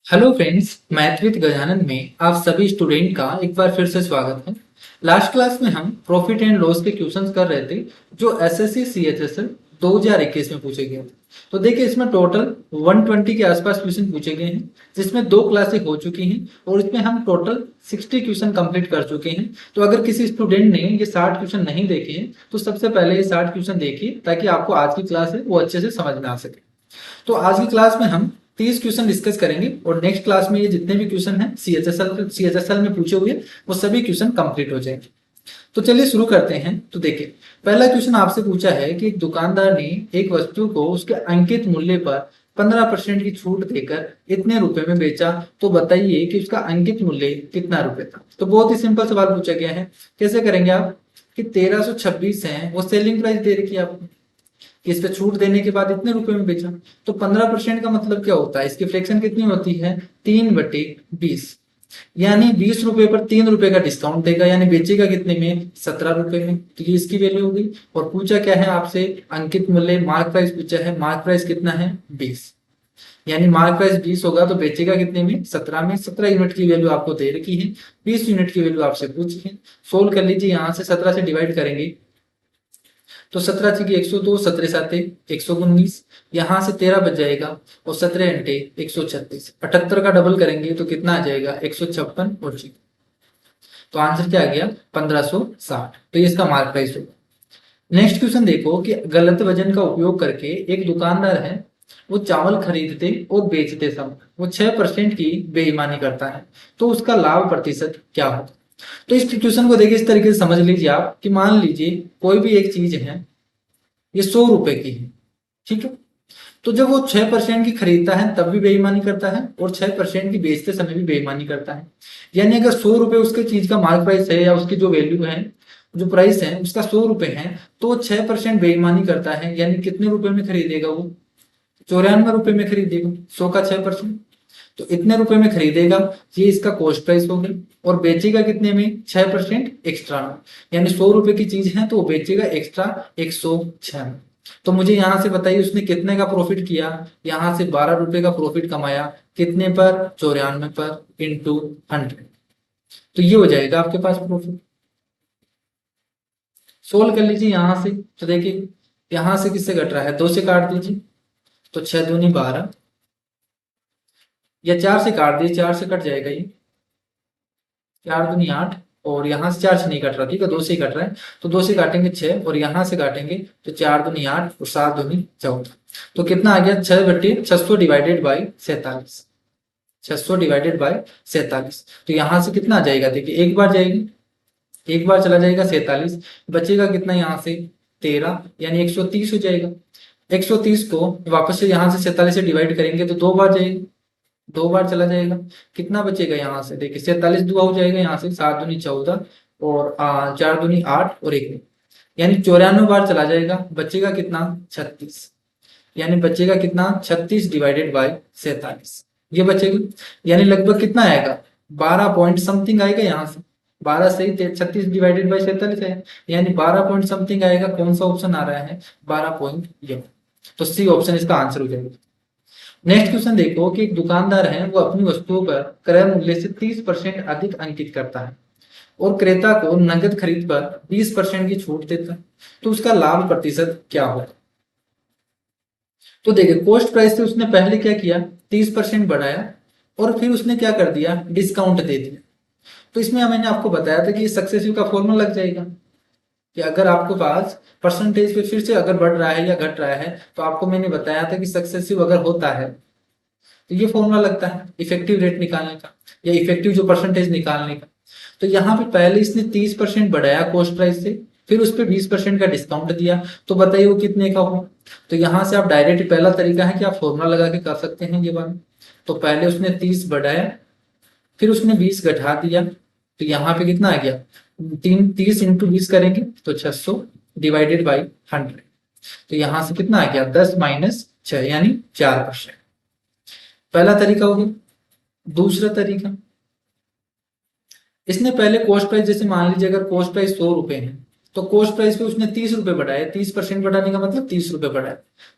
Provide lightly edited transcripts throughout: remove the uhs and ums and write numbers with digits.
Hello friends, math with Gajanan में आप सभी स्टूडेंट का एक बार फिर से स्वागत है। लास्ट क्लास में हम प्रॉफिट एंड लॉस के क्वेश्चंस कर रहे थे जो एसएससी सीएचएसएल 2021 में पूछे गए थे। तो देखिए, इसमें टोटल 120 के आसपास क्वेश्चन पूछे गए हैं, जिसमें 2 क्लासें हो चुकी हैं और इसमें हम टोटल 60 क्वेश्चन कंप्लीट कर चुके हैं। तो अगर किसी स्टूडेंट ने ये 60 क्वेश्चन नहीं देखे हैं तो सबसे पहले ये 60 क्वेश्चन देखिए, ताकि आपको आज की क्लास है वो अच्छे से समझ में आ सके। तो आज की क्लास में हम 30 क्वेश्चन डिस्कस करेंगे और नेक्स्ट क्लास में ये जितने भी क्वेश्चन हैं सीएचएसएल में पूछे हुए वो सभी क्वेश्चन कंप्लीट हो जाएंगे। तो चलिए शुरू करते हैं। तो देखिए, पहला क्वेश्चन आपसे पूछा है कि एक दुकानदार ने एक वस्तु को उसके अंकित मूल्य पर 15% की छूट देकर इतने रुपए में बेचा, तो बताइए कि उसका अंकित मूल्य कितना रुपए था। तो बहुत ही सिंपल सवाल पूछा गया है। कैसे करेंगे आप कि 1326 है वो सेलिंग प्राइस दे रखी है आपको कि इस पे छूट देने के बाद इतने रुपए में बेचा। तो 15% का मतलब क्या होता है, इसकी फ्रैक्शन कितनी होती है 3/20, यानी 20 रुपए पर 3 रुपए का डिस्काउंट देगा, यानी बेचेगा कितने में 17 रुपए में। तो ये इसकी वैल्यू होगी। और पूछा क्या है आपसे, अंकित मूल्य मार्क प्राइस पूछा है। मार्क प्राइस कितना है 20, यानी मार्क प्राइस 20 होगा तो बेचेगा कितने में 17 में। 17 यूनिट की वैल्यू आपको दे रखी है, 20 यूनिट की वैल्यू आपसे पूछी है। सोल्व कर लीजिए, यहाँ से 17 से डिवाइड करेंगे तो 17 की 102, 17 साते 119, यहाँ से 13 बच जाएगा और 17 अंटे 136, 78 का डबल करेंगे तो कितना आ जाएगा 156 और जी। तो आंसर क्या आ गया 1560। तो ये इसका मार्क प्राइस होगा। नेक्स्ट क्वेश्चन देखो कि गलत वजन का उपयोग करके एक दुकानदार है, वो चावल खरीदते और बेचते समय वो 6% की बेईमानी करता है, तो उसका लाभ प्रतिशत क्या होगा। तो इस क्वेश्चन को देखिए, इस तरीके से समझ लीजिए आप कि मान लीजिए कोई भी एक चीज है, ये 100 रुपए की है, ठीक है। तो जब वो 6% की खरीदता है तब भी बेईमानी करता है और 6% की बेचते समय भी बेईमानी करता है। यानी अगर 100 रुपए उसके चीज का मार्क प्राइस है या उसकी जो वैल्यू है, जो प्राइस है उसका 100 रुपए है, तो 6% बेईमानी करता है, यानी कितने रुपए में खरीदेगा वो 94 रुपए में खरीदेगा। 100 का 6%, तो इतने रुपए में खरीदेगा, ये इसका कॉस्ट प्राइस हो गई। और बेचेगा कितने में 6% एक्स्ट्रा में, यानी 100 रुपए की चीज है तो वो बेचेगा एक्स्ट्रा 106 में। तो मुझे यहां से बताइए उसने कितने का प्रॉफिट किया। यहां से 12 रुपए का प्रॉफिट कमाया, कितने पर 94 पर इंटू 100। तो ये हो जाएगा आपके पास प्रॉफिट। सोल्व कर लीजिए यहां से। तो देखिए, यहां से किससे घट रहा है, 2 से काट दीजिए तो 6 दूनी 12, या 4 से काट दीजिए, 4 से कट जाएगा ये, 4 दूनी 8, और यहाँ से 4 से नहीं कट रहा, ठीक है 2 से ही कट रहा है। तो 2 से काटेंगे 6 और यहाँ से काटेंगे तो 4 दूनी 8 और 7 दूनी 14। तो कितना आ गया 6/600 डिवाइडेड बाई 47, 600 डिवाइडेड बाई 47। तो यहाँ से कितना आ जाएगा, देखिए एक बार जाएगी, एक बार चला जाएगा 47, बचेगा कितना यहाँ से 13, यानी 130 हो जाएगा। 130 को वापस से यहाँ से 47 से डिवाइड करेंगे तो 2 बार जाएगी, 2 बार चला जाएगा। कितना बचेगा यहाँ से, देखिए 47 दुआ हो जाएगा, यहाँ से 7 दूनी 14 और 4 दूनी 8 और 1, यानी 94 बार चला जाएगा। बचेगा कितना 36, यानी बचेगा कितना 36 डिवाइडेड बाई 47, ये बचेगा। यानी लगभग कितना आएगा 12 पॉइंट समथिंग आएगा। यहाँ से 12 से ही 36 डिवाइडेड बाई 47 है, यानी 12 पॉइंट समथिंग आएगा। कौन सा ऑप्शन आ रहा है 12 पॉइंट, ये। तो सी ऑप्शन इसका आंसर हो जाएगा। नेक्स्ट क्वेश्चन देखो कि एक दुकानदार है, वो अपनी वस्तुओं पर क्रय मूल्य से 30% अधिक अंकित करता है और क्रेता को नगद खरीद पर 20% की छूट देता है, तो उसका लाभ प्रतिशत क्या होगा। तो देखिए, कॉस्ट प्राइस से उसने पहले क्या किया 30% बढ़ाया और फिर उसने क्या कर दिया डिस्काउंट दे दिया। तो इसमें मैंने आपको बताया था कि सक्सेसिव का फॉर्मूला लग जाएगा कि अगर आपके पास परसेंटेज पे फिर से अगर बढ़ रहा है या घट रहा है, तो आपको मैंने बताया था कि सक्सेसिव अगर होता है तो ये फॉर्मूला लगता है इफेक्टिव रेट निकालने का या इफेक्टिव जो परसेंटेज निकालने का। तो यहाँ पे पहले इसने 30% बढ़ाया कॉस्ट प्राइस से, फिर उस पर 20% का डिस्काउंट दिया, तो बताइए वो कितने का हो। तो यहाँ से आप डायरेक्ट, पहला तरीका है कि आप फॉर्मूला लगा के कर सकते हैं ये बात। तो पहले उसने 30 बढ़ाया, फिर उसने 20 घटा दिया, तो यहाँ पे कितना आ गया 30 इंटू 20 करेंगे तो 600 डिवाइडेड बाई 100। तो यहाँ से कितना आ गया 10 माइनस 6, यानी 4%। पहला तरीका हो गया। दूसरा तरीका, इसने पहले कॉस्ट प्राइस, जैसे मान लीजिए अगर कॉस्ट प्राइस 100 रुपए है तो कॉस्ट प्राइस पे उसने 30 रुपए बढ़ाए, 30% बढ़ाने का मतलब 30 रुपए बढ़ाए,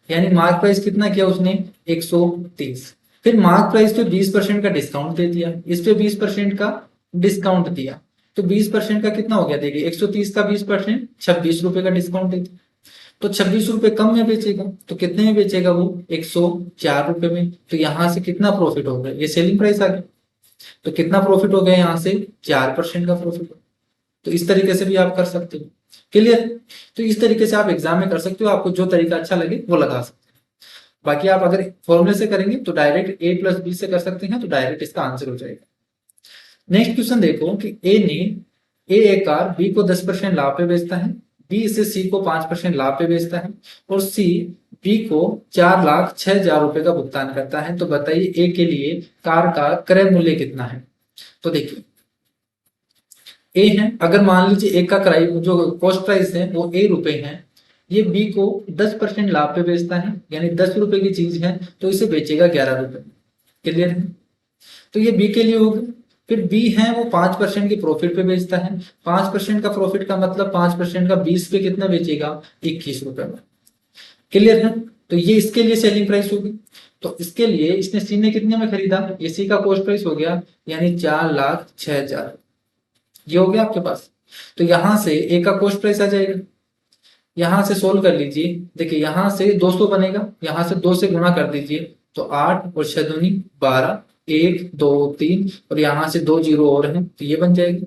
यानी मार्क प्राइस कितना किया उसने 130। फिर मार्क प्राइस पे 20% का डिस्काउंट दे दिया, इस पे 20% का डिस्काउंट दिया, तो 20% का कितना हो गया, देखिए 130 का 20% 26 रुपए का डिस्काउंट दे दिया, तो 26 रुपए कम में बेचेगा, तो कितने में बेचेगा वो, 104 रुपए में। तो यहाँ से कितना प्रॉफिट हो गया, ये सेलिंग प्राइस आ गया, तो कितना प्रॉफिट हो गया यहाँ से, 4% का प्रॉफिट। तो इस तरीके से भी आप कर सकते हो। क्लियर। तो इस तरीके से आप एग्जाम में कर सकते हो, आपको जो तरीका अच्छा लगे वो लगा सकते हो। बाकी आप अगर फॉर्मूले से करेंगे तो डायरेक्ट a प्लस बी से कर सकते हैं, तो डायरेक्ट इसका आंसर हो जाएगा। नेक्स्ट क्वेश्चन देखो कि ए एक कार बी को 10% लाभ पे बेचता है, बी इसे सी को 5% लाभ पे बेचता है, और सी बी को 4,06,000 रुपए का भुगतान करता है। तो बताइए ए के लिए कार का क्रय मूल्य कितना है। तो देखिए ए है, अगर मान लीजिए ए का क्रय जो कॉस्ट प्राइस है वो ₹a है, ये बी को 10% लाभ पे बेचता है, यानी 10 रुपए की चीज है तो इसे बेचेगा 11 रुपए। क्लियर है। तो ये बी के लिए हो गया। फिर बी है वो 5% की प्रॉफिट पे बेचता है, 5% का प्रॉफिट का मतलब 5% का 20 पे कितना बेचेगा, 21 रुपए में। क्लियर है। तो ये इसके लिए सेलिंग प्राइस होगी। तो इसके लिए इसने सी ने कितने में खरीदा, ये सी का कॉस्ट प्राइस हो गया, यानी 4,06,000, ये हो गया आपके पास। तो यहां से ए का कॉस्ट प्राइस आ जाएगा, यहां से सोल्व कर लीजिए। देखिए यहां से 200 बनेगा, यहां से 2 से गुणा कर दीजिए, तो 8 और 6 दूनी 12, 1 2 3, और यहां से 2 जीरो और हैं तो ये बन जाएगी।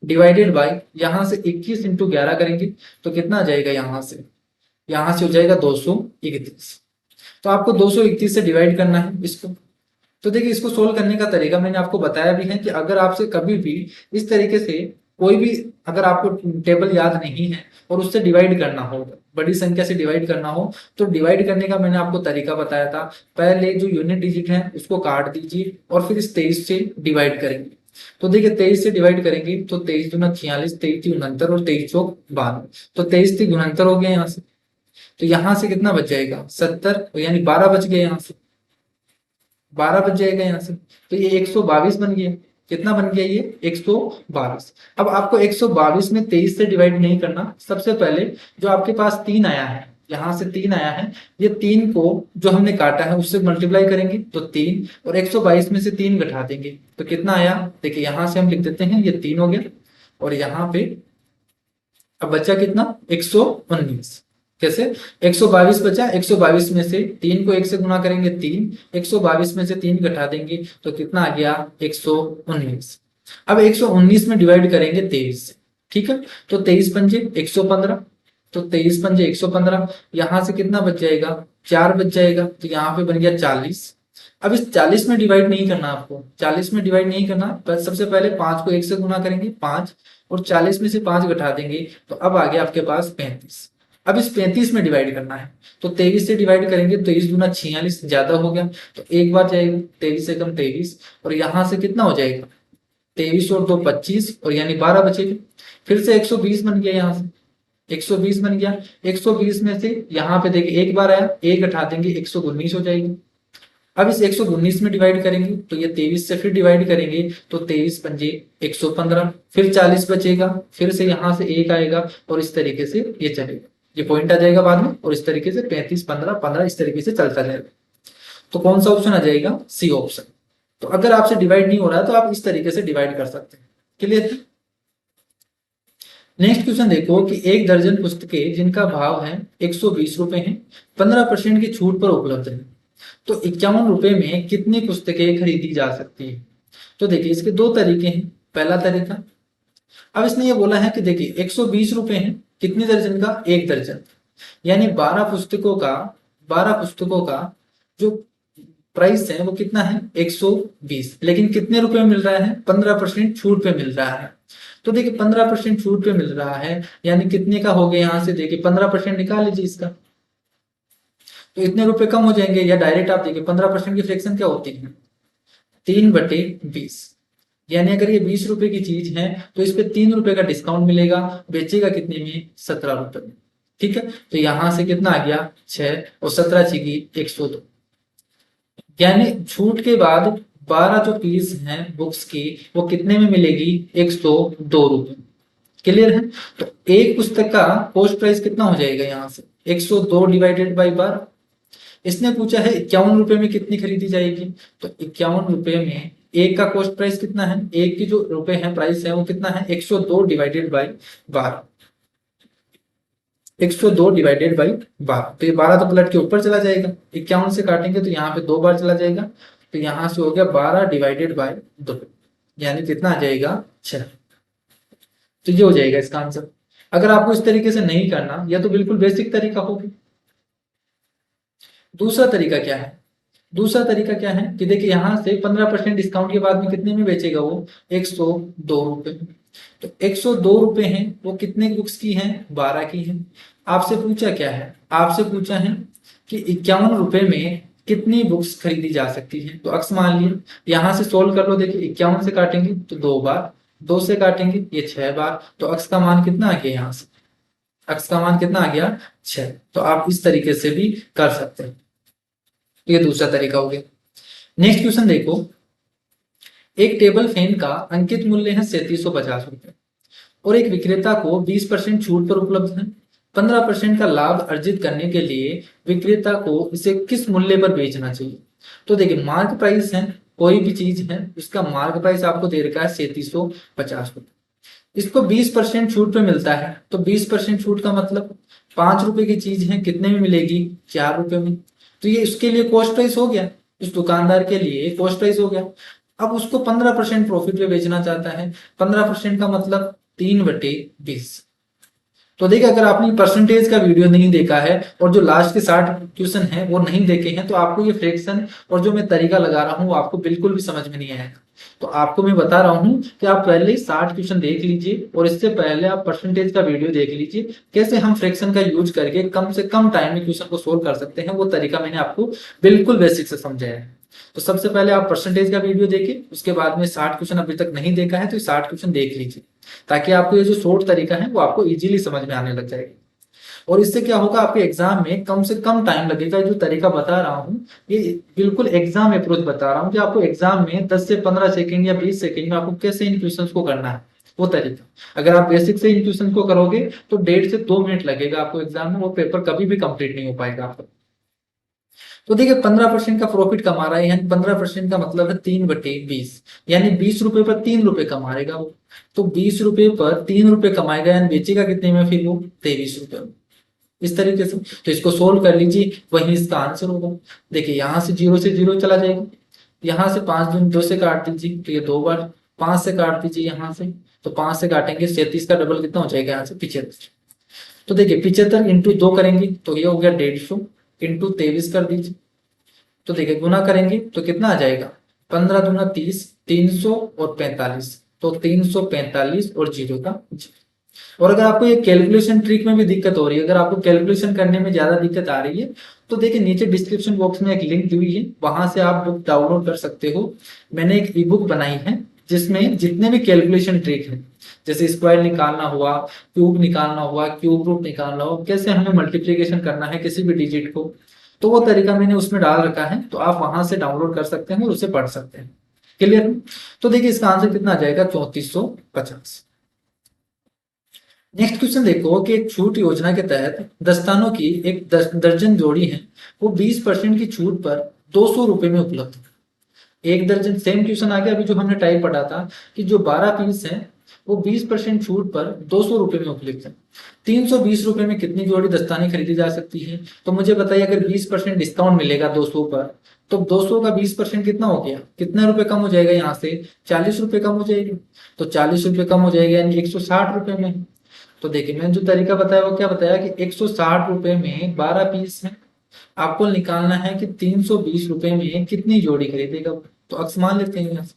डिवाइडेड बाय यहां से 21 इंटू 11 करेंगे तो कितना आ जाएगा, यहां से हो जाएगा 231। तो आपको 231 से डिवाइड करना है इसको। तो देखिए इसको सोल्व करने का तरीका मैंने आपको बताया भी है कि अगर आपसे कभी भी इस तरीके से कोई भी, अगर आपको टेबल याद नहीं है और उससे डिवाइड करना हो, बड़ी संख्या से डिवाइड करना हो, तो डिवाइड करने का मैंने आपको तरीका बताया था। पहले जो यूनिट डिजिट है उसको काट दीजिए और फिर इस 23 से डिवाइड करेंगे। तो देखिए 23 से डिवाइड करेंगे तो 23 दूना 46, 23 69 और 23 चौक 92, तो 23 3 69 हो गया यहाँ से। तो यहाँ से कितना बच जाएगा, 70, यानी 12 बच गया, यहाँ से 12 बच जाएगा यहाँ से। तो ये 122 बन गया। कितना बन गया, ये 122। अब आपको 122 में 23 से डिवाइड नहीं करना। सबसे पहले जो आपके पास 3 आया है, यहाँ से 3 आया है, ये 3 को जो हमने काटा है उससे मल्टीप्लाई करेंगे तो 3, और 122 में से 3 घटा देंगे तो कितना आया। देखिए यहाँ से हम लिख देते हैं, ये 3 हो गया, और यहाँ पे अब बचा कितना, 119। कैसे, 122 बचा, 122 में से 3 को 1 से गुणा करेंगे 3, 122 में से 3 घटा देंगे तो कितना आ गया, 119। अब 119 में डिवाइड करेंगे 23 से, ठीक है। तो 23 पंजे 115, तो 23 पंजे 115, यहां से कितना बच जाएगा, 4 बच जाएगा, तो यहाँ पे बन गया 40। अब इस 40 में डिवाइड नहीं करना आपको, 40 में डिवाइड नहीं करना, पर सबसे पहले 5 को 1 से गुणा करेंगे 5, और 40 में से 5 घटा देंगे तो अब आ गया आपके पास 35। अब इस 35 में डिवाइड करना है, तो 23 से डिवाइड करेंगे, 23 दूना 46, ज्यादा हो गया तो एक बार जाएगा, 23 से कम 23, और यहां से कितना हो जाएगा, 23 और 2 25, और यानी 12 बचेगा। फिर से 120 बन गया, यहाँ से 120 बन गया। 120 में से यहाँ पे देखिए एक बार आया, एक घटा देंगे, 119 हो जाएगी। अब इस 119 में डिवाइड करेंगे तो ये 23 से फिर डिवाइड करेंगे तो 23 पंजे 115, फिर 40 बचेगा, फिर से यहाँ से एक आएगा, और इस तरीके से ये चलेगा, ये पॉइंट आ जाएगा बाद में, और इस तरीके से 35 15 15 इस तरीके से चलता जाएगा। तो कौन सा ऑप्शन आ जाएगा, सी ऑप्शन। तो अगर आपसे डिवाइड नहीं हो रहा है तो आप इस तरीके से डिवाइड कर सकते हैं। क्लियर। नेक्स्ट क्वेश्चन देखो कि एक दर्जन पुस्तकें जिनका भाव है 120 रुपए है, 15% की छूट पर उपलब्ध है, तो 51 रुपए में कितनी पुस्तकें खरीदी जा सकती है। तो देखिए इसके दो तरीके हैं। पहला तरीका, अब इसने ये बोला है कि देखिए 120 रुपए है, कितनी दर्जन का, एक दर्जन, यानी 12 पुस्तकों का जो प्राइस है वो कितना है, 120, लेकिन कितने रुपए में मिल रहा है, 15% छूट पे मिल रहा है। तो देखिए 15% छूट पे मिल रहा है, यानी कितने का हो गया, यहां से देखिए 15% निकाल लीजिए इसका, तो इतने रुपए कम हो जाएंगे। या डायरेक्ट आप देखिए 15% की फ्रैक्शन क्या होती है, 3/20, यानी अगर ये 20 रुपए की चीज है तो इस पे 3 रुपए का डिस्काउंट मिलेगा, बेचेगा कितने में, 17 रुपए में। ठीक है। तो यहां से कितना आ गया, 6, और 17 छीगी 102, यानी छूट के बाद 12 जो पीस हैं बुक्स की वो कितने में मिलेगी, 102 रुपए। क्लियर है। तो एक पुस्तक का कॉस्ट प्राइस कितना हो जाएगा, यहाँ से 102 डिवाइडेड बाई 12, इसने पूछा है 51 रुपए में कितनी खरीदी जाएगी। तो 51 रुपए में एक का कॉस्ट प्राइस कितना है, एक की जो रुपए है प्राइस है वो कितना है 102 डिवाइडेड बाई 12। 102 डिवाइडेड बाई 12, तो ये 12 तो पलट के ऊपर चला जाएगा, 51 से काटेंगे तो यहाँ पे 2 बार चला जाएगा, तो यहाँ से हो गया 12 डिवाइडेड बाई 2, यानी कितना आ जाएगा 6। तो ये हो जाएगा इसका आंसर। अगर आपको इस तरीके से नहीं करना, या तो बिल्कुल बेसिक तरीका होगा। दूसरा तरीका क्या है, दूसरा तरीका क्या है कि देखिए यहाँ से 15% डिस्काउंट के बाद में कितने में बेचेगा वो 102 रुपए। तो 102 रुपए हैं, वो कितने बुक्स की हैं 12 की हैं। आपसे पूछा क्या है, आपसे पूछा है कि 51 रुपए में कितनी बुक्स खरीदी जा सकती है। तो अक्स मान लिया, यहाँ से सोल्व कर लो। देखिए 51 से काटेंगे तो 2 बार, 2 से काटेंगे ये 6 बार, तो अक्स का मान कितना आ गया, यहाँ से अक्स का मान कितना आ गया 6। तो आप इस तरीके से भी कर सकते हैं। ये दूसरा तरीका हो गया। नेक्स्ट क्वेश्चन देखो, एक टेबल फैन का अंकित मूल्य है 3750 रुपए और एक विक्रेता को 20% छूट पर उपलब्ध है। 15% का लाभ अर्जित करने के लिए विक्रेता को इसे किस मूल्य पर बेचना चाहिए। तो देखिए मार्क प्राइस है, कोई भी चीज है उसका मार्क प्राइस आपको दे रखा है 3750 रुपए, इसको 20% छूट पे मिलता है। तो 20% छूट का मतलब 5 रुपए की चीज है, कितने में मिलेगी 4 रुपए में। तो ये उसके लिए कॉस्ट प्राइस हो गया, उस दुकानदार के लिए कॉस्ट प्राइस हो गया। अब उसको 15% प्रॉफिट पे बेचना चाहता है। 15% का मतलब 3/20। तो देखिए अगर आपने परसेंटेज का वीडियो नहीं देखा है और जो लास्ट के 60 क्वेश्चन है वो नहीं देखे हैं, तो आपको ये फ्रैक्शन और जो मैं तरीका लगा रहा हूँ वो आपको बिल्कुल भी समझ में नहीं आएगा। तो आपको मैं बता रहा हूँ कि आप पहले 60 क्वेश्चन देख लीजिए और इससे पहले आप परसेंटेज का वीडियो देख लीजिए, कैसे हम फ्रैक्शन का यूज करके कम से कम टाइम में क्वेश्चन को सोल्व कर सकते हैं। वो तरीका मैंने आपको बिल्कुल बेसिक से समझाया है। तो सबसे पहले आप परसेंटेज का वीडियो देखिए, उसके बाद में 60 क्वेश्चन अभी तक नहीं देखा है तो 60 क्वेश्चन देख लीजिए, ताकि आपको ये जो शॉर्ट तरीका है वो आपको इजीली समझ में आने लग जाएगा। और इससे क्या होगा, आपके एग्जाम में कम से कम टाइम लगेगा। जो तरीका बता रहा हूँ ये बिल्कुल एग्जाम अप्रोच बता रहा हूँ कि आपको एग्जाम में 10 से 15 सेकंड या 20 सेकंड में आपको कैसे इन क्वेश्चंस को करना है, वो तरीका। अगर आप बेसिक से इन क्वेश्चन को करोगे तो 1.5 से 2 मिनट लगेगा आपको एग्जाम में, वो पेपर कभी भी कंप्लीट नहीं हो पाएगा आपका। तो देखिए 15% का प्रॉफिट कमा रहा है, यानी 15% का मतलब है 3/20, यानी 20 रुपए पर 3 रुपए कमाएगा वो। तो 20 रुपए पर 3 रुपए कमाएगा, यानी बेचेगा कितने में फिर वो 23 रुपए में। इस तरीके से तो इसको सोल्व कर लीजिए, वही इसका आंसर होगा। देखिए यहाँ से 0 से 0 चला जाएगा, यहाँ से 5 दूनी 2 से काट दीजिए तो ये 2 बार, 5 से काट दीजिए यहाँ से, तो 5 से काटेंगे 37 का डबल कितना हो जाएगा यहाँ से 75। तो देखिए 75 इंटू 2 करेंगे तो ये हो गया 150, इंटू 23 कर दीजिए। तो देखिए गुना करेंगे तो कितना आ जाएगा, 15 दूना 30, 300 और 45, तो 345 और 0 का 0। और अगर आपको ये कैलकुलेशन ट्रिक में भी दिक्कत हो रही है, अगर आपको कैलकुलेशन करने में ज्यादा दिक्कत आ रही है, तो देखिए नीचे डिस्क्रिप्शन बॉक्स में एक लिंक दी हुई है, वहां से आप बुक डाउनलोड कर सकते हो। मैंने एक ई बुक बनाई है जिसमें जितने भी कैलकुलेशन ट्रिक है, जैसे स्क्वायर निकालना हुआ, क्यूब निकालना हुआ, क्यूब रूट निकालना हो, कैसे हमें मल्टीप्लीकेशन करना है किसी भी डिजिट को, तो वो तरीका मैंने उसमें डाल रखा है। तो आप वहां से डाउनलोड कर सकते हैं और उसे पढ़ सकते हैं। क्लियर। तो देखिए इसका आंसर कितना आ जाएगा 3450। नेक्स्ट क्वेश्चन देखो कि एक छूट योजना के तहत दस्तानों की एक दर्जन जोड़ी है, वो 20% की छूट पर 200 रुपए में उपलब्ध है। एक दर्जन, सेम क्वेश्चन आ गया अभी जो हमने टाइप पढ़ा था कि जो 12 पीस है वो 20% छूट पर 200 रुपए में उपलब्ध है। 320 रुपए में कितनी जोड़ी दस्ताने खरीदी जा सकती है। तो मुझे बताइए अगर 20% डिस्काउंट मिलेगा 200 पर, तो 200 का 20% कितना हो गया, कितने रुपए कम हो जाएगा, यहाँ से 40 रुपए कम हो जाएगी। तो 40 रुपए कम हो जाएगा यानी 160 रुपए में। तो देखिए मैंने जो तरीका बताया वो क्या बताया कि 160 रुपए में 12 पीस है, आपको निकालना है कि 320 रुपए में कितनी जोड़ी खरीदेगा। तो अक्स मान लेते हैं,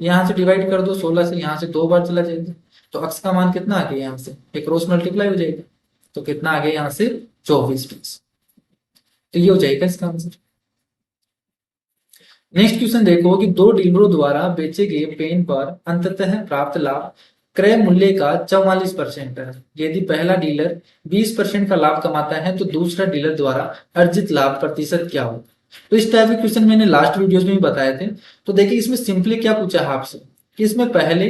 यहाँ से डिवाइड कर दो 16 से, यहाँ से 2 बार चला जाएगा, तो अक्स का मान कितना आ गया, यहाँ से एक क्रॉस मल्टीप्लाई हो जाएगा, तो कितना आ गया यहाँ से 24 पीस। तो ये हो जाएगा इसका आंसर। नेक्स्ट क्वेश्चन देखो कि 2 डीलरों द्वारा बेचे गए पेन पर अंततः प्राप्त लाभ क्रय मूल्य का 44% है। यदि पहला डीलर 20% का लाभ कमाता है तो दूसरा डीलर द्वारा अर्जित लाभ प्रतिशत क्या होगा। तो इस टाइप के क्वेश्चन मैंने लास्ट वीडियोस में भी बताए थे। तो देखिए इसमें सिंपली क्या पूछा है आपसे कि इसमें पहले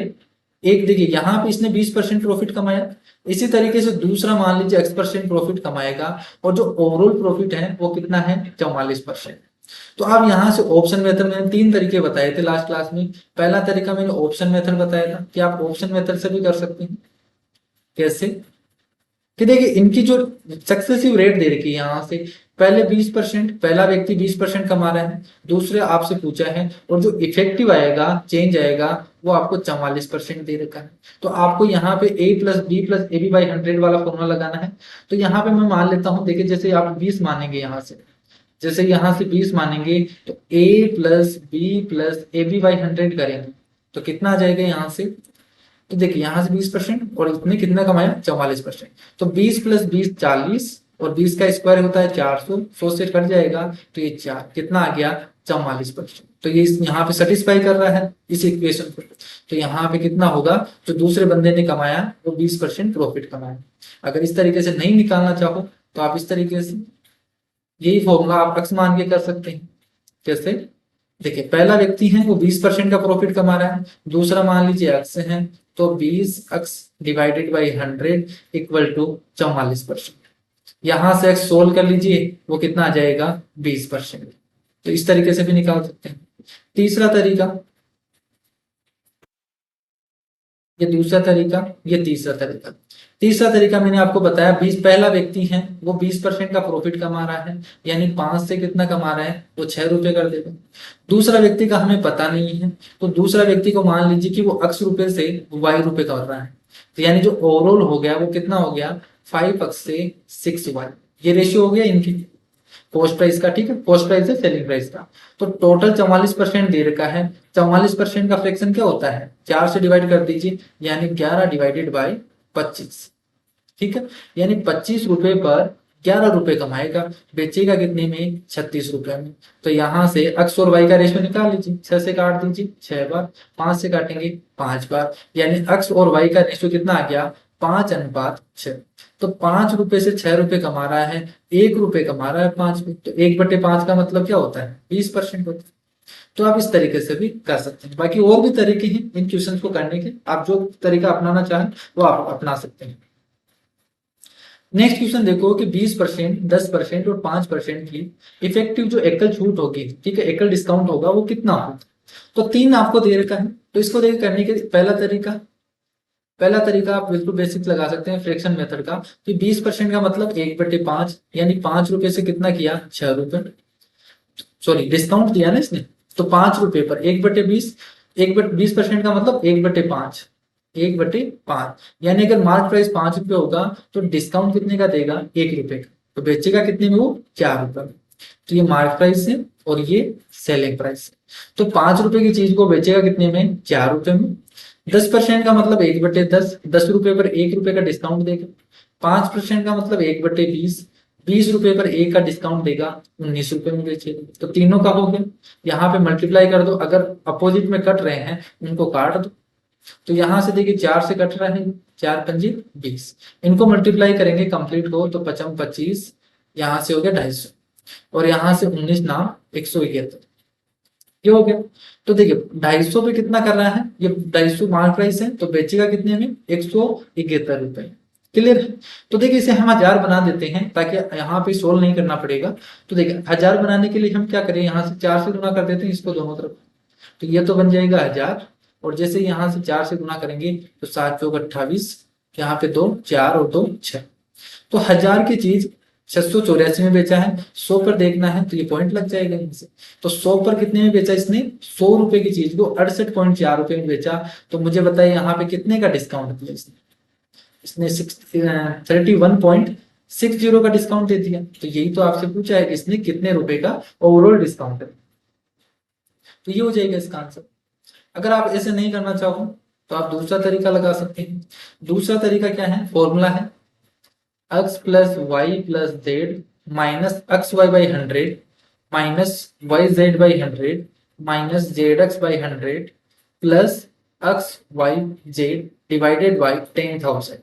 एक देखिए यहाँ पे इसने 20% प्रॉफिट कमाया, इसी तरीके से दूसरा मान लीजिए x% प्रॉफिट कमाएगा, और जो ओवरऑल प्रॉफिट है वो कितना है 44%। तो अब यहाँ से ऑप्शन मेथड मैंने तीन तरीके बताए थे लास्ट क्लास में। पहला तरीका मैंने ऑप्शन मेथड बताया था कि आप ऑप्शन मेथड से भी कर सकते हैं। कैसे कि देखिए इनकी जो सक्सेसिव रेट दे रखी है यहाँ से, पहले 20%, पहला व्यक्ति 20% कमा रहा है, दूसरे आपसे पूछा है, और जो इफेक्टिव आएगा चेंज आएगा वो आपको 44% दे रखा है। तो आपको यहाँ पे a plus B plus A B by 100 वाला फॉर्मूला लगाना है। तो यहाँ पे मैं मान लेता हूँ, देखिए जैसे आप 20 मानेंगे यहाँ से, जैसे यहाँ से 20 मानेंगे तो a plus B plus A B by 100 करेंगे तो कितना आ जाएगा यहाँ से। तो देखिए यहाँ से 20% और इसने कितना कमाया 44%। तो 20 प्लस 20 40, और 20 का स्क्वायर होता है 400, 100 से कट जाएगा तो ये 4 कितना आ गया 44%। तो ये यहाँ पे सेटिस्फाई कर रहा है इस इक्वेशन को। तो यहाँ पे कितना होगा, जो दूसरे बंदे ने कमाया वो 20% प्रॉफिट कमाया। अगर इस तरीके से नहीं निकालना चाहो तो आप इस तरीके से यही फॉर्मूला आप अक्स मान के कर सकते हैं। कैसे, देखिए पहला व्यक्ति है वो 20% का प्रॉफिट कमा रहा है, दूसरा मान लीजिए अक्स है, तो 20 अक्स डिवाइडेड बाई 100 इक्वल टू 44%। यहां से एक्स सोल्व कर लीजिए, वो कितना आ जाएगा 20%। तो इस तरीके से भी निकाल सकते हैं। तीसरा तरीका, ये दूसरा तरीका, ये तीसरा तरीका। तीसरा तरीका मैंने आपको बताया, 20 पहला व्यक्ति है वो 20% का प्रॉफिट कमा रहा है, यानी 5 से कितना कमा रहा है वो 6 रुपए कर देगा। दूसरा व्यक्ति का हमें पता नहीं है, तो दूसरा व्यक्ति को मान लीजिए कि वो x रुपए से y रुपए कर रहा है, तो यानी जो ओवरऑल हो गया वो कितना हो गया 5x से 6y। ये रेशियो हो गया इनकी कॉस्ट प्राइस का, ठीक है, कॉस्ट प्राइस है सेलिंग प्राइस का। तो टोटल 44% दे रखा है। 44% का फ्रैक्शन क्या होता है, 4 से डिवाइड कर दीजिए, यानी 11 डिवाइडेड बाई 25, ठीक है, यानी 25 रुपए पर 11 रुपए कमाएगा, बेचेगा कितने में 36 रुपए में। तो यहाँ से एक्स और वाई का रेशियो निकाल लीजिए, 6 से काट दीजिए 6 बार, 5 से काटेंगे 5 बार, यानी एक्स और वाई का रेशियो कितना आ गया 5:6। तो 5 रुपए से 6 रुपए कमा रहा है, 1 रुपए कमा रहा है 5 में, तो 1/5 का मतलब क्या होता है 20% होता है। तो आप इस तरीके से भी कर सकते हैं। बाकी और भी तरीके हैं इन क्वेश्चन को करने के, आप जो तरीका अपनाना चाहें वो आप अपना सकते हैं। नेक्स्ट क्वेश्चन देखो कि 20%, 10% और 5% की इफेक्टिव जो एकल छूट होगी, ठीक है, एकल डिस्काउंट होगा वो कितना होगा। तो 3 आपको दे रखा है, तो इसको देख करने के पहला तरीका आप बिल्कुल बेसिक लगा सकते हैं फ्रैक्शन मेथड का, कि 20% का मतलब 1/5, यानी 5 रुपए से कितना किया 6 रुपए, सॉरी डिस्काउंट दिया ना इसने, तो 5 रुपए पर 1/20, 1/20% का मतलब 1/5, 1/5, यानी अगर मार्क प्राइस 5 रुपए होगा तो डिस्काउंट कितने का देगा 1 रुपए का, तो बेचेगा कितने में वो 4 रुपए में। तो ये मार्क प्राइस है और ये सेलिंग प्राइस है। तो 5 रुपए की चीज को बेचेगा कितने में 4 रुपए में। 10% का मतलब 1/10, 10 रुपए पर 1 रुपए का डिस्काउंट देगा। 5% का मतलब 1/20, 20 रुपए पर 1 का डिस्काउंट देगा, 19 रुपए में बेचेगा। तो तीनों का हो गया, यहाँ पे मल्टीप्लाई कर दो, अगर अपोजिट में कट रहे हैं उनको काट दो। तो यहां से देखिए 4 से कट रहा है, 4 पंजी 20, इनको मल्टीप्लाई करेंगे कंप्लीट को, तो 55 25, यहाँ से हो गया 250, और यहाँ से 19 नाम 171, ये हो गया। तो देखिए 250 पे कितना कर रहा है, ये 250 मार्क प्राइस है, तो बेचेगा कितने में 171 रुपए। क्लियर है। तो देखिए इसे हम 1000 बना देते हैं ताकि यहाँ पे सोल्व नहीं करना पड़ेगा। तो देखिए 1000 बनाने के लिए हम क्या करें, यहाँ से 4 से गुना कर देते हैं इसको दोनों तरफ, तो ये तो बन जाएगा 1000, और जैसे यहाँ से 4 से गुना करेंगे तो 7 चौक 28, यहाँ पे 2 4 और 2 6, तो 1000 की चीज 684 में बेचा है। 100 पर देखना है तो ये पॉइंट लग जाएगा इनसे। तो 100 पर कितने में बेचा इसने, 100 रुपए की चीज को 68.4 रुपए में बेचा। तो मुझे बताइए यहाँ पे कितने का डिस्काउंट दिया इसने 31.60 का डिस्काउंट दे दिया। तो यही तो आपसे पूछा है इसने कितने रुपए का ओवरऑल डिस्काउंट है, तो ये हो जाएगा इसका आंसर। अगर आप ऐसे नहीं करना चाहो तो आप दूसरा तरीका लगा सकते हैं। दूसरा तरीका क्या है, फॉर्मूला है x plus Y plus Z minus X Y by 100 minus Y Z by 100 minus Z X by 100 plus X Y Z divided by 10,000,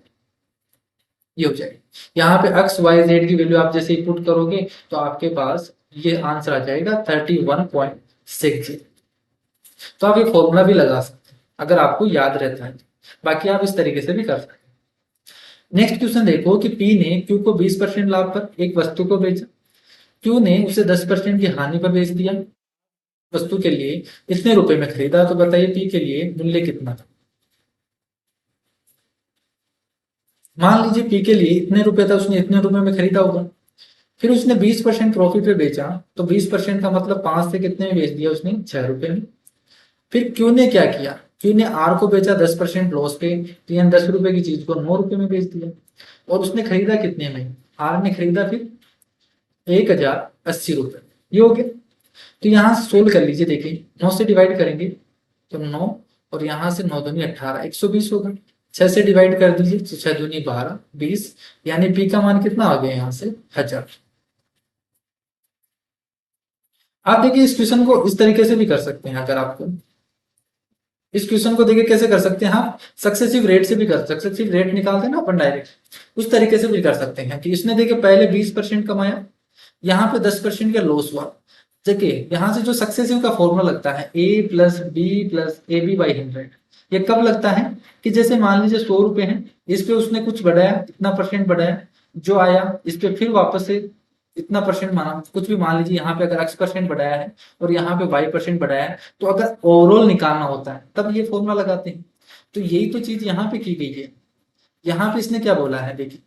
ये हो जाएगा। यहाँ पे एक्स वाई जेड की वैल्यू आप जैसे ही पुट करोगे तो आपके पास ये आंसर आ जाएगा 31.60। तो आप ये फॉर्मूला भी लगा सकते हैं अगर आपको याद रहता है। बाकी आप इस तरीके से भी कर सकते हैं। नेक्स्ट क्वेश्चन देखो कि पी ने क्यू को 20% लाभ पर एक वस्तु को बेचा, क्यू ने उसे 10% की हानि पर बेच दिया, वस्तु के लिए इतने रुपए में खरीदा, तो बताइए पी के लिए मूल्य कितना था। मान लीजिए पी के लिए इतने रुपए था, उसने इतने रुपए में खरीदा होगा, फिर उसने 20% प्रॉफिट पे बेचा, तो 20% का मतलब 5 से कितने में बेच दिया उसने, 6 रुपए में। फिर क्यू ने क्या किया, क्यू ने आर को बेचा 10% लॉस पे, तो यानी 10 रुपए की चीज को 9 रुपए में बेच दिया। और उसने खरीदा कितने में, आर ने खरीदा फिर 1080 रुपए। ये हो गया। तो यहाँ से सोल्व कर लीजिए, देखिए 9 से डिवाइड करेंगे तो 9, और यहाँ से 9 दूनी 18, 120 होगा। 6 से डिवाइड कर दीजिए तो 6 दूनी 12, 20, यानी पी का मान कितना आ गया यहाँ से 1000। आप देखिए इस क्वेश्चन को इस तरीके से भी कर सकते हैं। अगर आपको इस क्वेश्चन को देखिए कैसे कर सकते हैं, आप सक्सेसिव रेट से भी कर, सक्सेसिव रेट निकालते हैं ना अपन डायरेक्ट, उस तरीके से भी कर सकते हैं कि इसने देखिए पहले 20% कमाया, यहाँ पे 10% का लॉस हुआ। देखिए यहाँ से जो सक्सेसिव का फॉर्मूला लगता है a plus B plus A B by 100, ये कब लगता है कि जैसे मान लीजिए 100 रुपए हैं, इस पे उसने कुछ बढ़ाया, इतना परसेंट बढ़ाया, जो आया इस पे फिर वापस से इतना परसेंट माना, कुछ भी मान लीजिए, यहाँ पे अगर x% बढ़ाया है और यहाँ पे y% बढ़ाया है, तो अगर ओवरऑल निकालना होता है तब ये फॉर्मूला लगाते हैं। तो यही तो चीज यहाँ पे की गई है। यहाँ पे इसने क्या बोला है, देखिए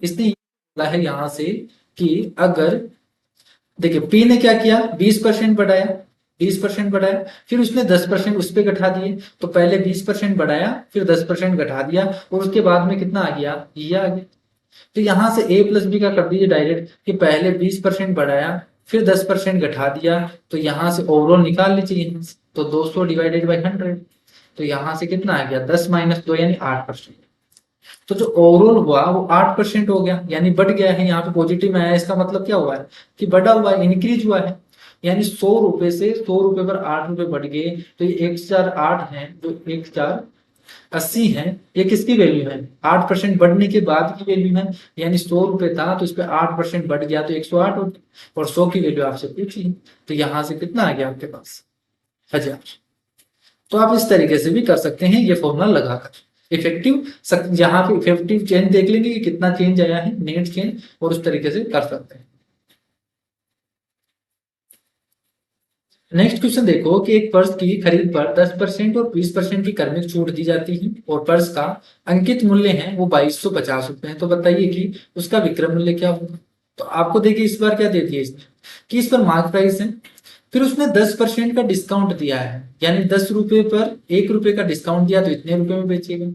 इसने ये बोला है यहाँ से कि अगर, देखिए पी ने क्या किया, 20% बढ़ाया, 20% बढ़ाया, फिर उसने 10% उस पर घटा दिए, तो पहले 20% बढ़ाया, फिर 10% घटा दिया, और उसके बाद में कितना आ गया, ये आ गया। तो यहां से a प्लस बी का कर दीजिए डायरेक्ट कि पहले 20% बढ़ाया, फिर 10% घटा दिया, तो यहां से ओवरऑल निकाल लीजिए यहाँ से, तो 200 डिवाइडेड बाई 100, तो यहां से कितना आ गया, 10 माइनस 2 यानी 8%। तो जो ओवरऑल हुआ वो 8% हो गया, यानी बढ़ गया है, यहाँ पे पॉजिटिव में आया, इसका मतलब क्या हुआ है कि बढ़ा हुआ है, इंक्रीज हुआ है। यानी 100 रुपए से 100 रुपए पर 8 रुपए बढ़ गए, तो ये 1,408 है, जो 1,480 है, ये किसकी वैल्यू है, 8% बढ़ने के बाद की वैल्यू है। यानी 100 रुपए था तो इस पे 8% बढ़ गया तो 108 हो गया, और 100 की वैल्यू आपसे पूछी, तो यहाँ से कितना आ गया आपके पास, 1000। तो आप इस तरीके से भी कर सकते हैं ये फॉर्मूला लगाकर इफेक्टिव, यहाँ पे इफेक्टिव चेंज देख लेंगे कि कितना चेंज आया है, नेट चेंज, और उस तरीके से कर सकते हैं। नेक्स्ट क्वेश्चन देखो कि एक पर्स की खरीद पर 10% और 20% की क्रमिक छूट दी जाती है, और पर्स का अंकित मूल्य है वो 2250 रुपए है, तो बताइए कि उसका विक्रय मूल्य क्या होगा। तो आपको देखिए इस बार क्या दे दिया इसने कि इस पर मार्क प्राइस है, फिर उसने 10% का डिस्काउंट दिया है, यानी 10 रुपए पर 1 रुपए का डिस्काउंट दिया तो इतने रुपए में बेचेगा।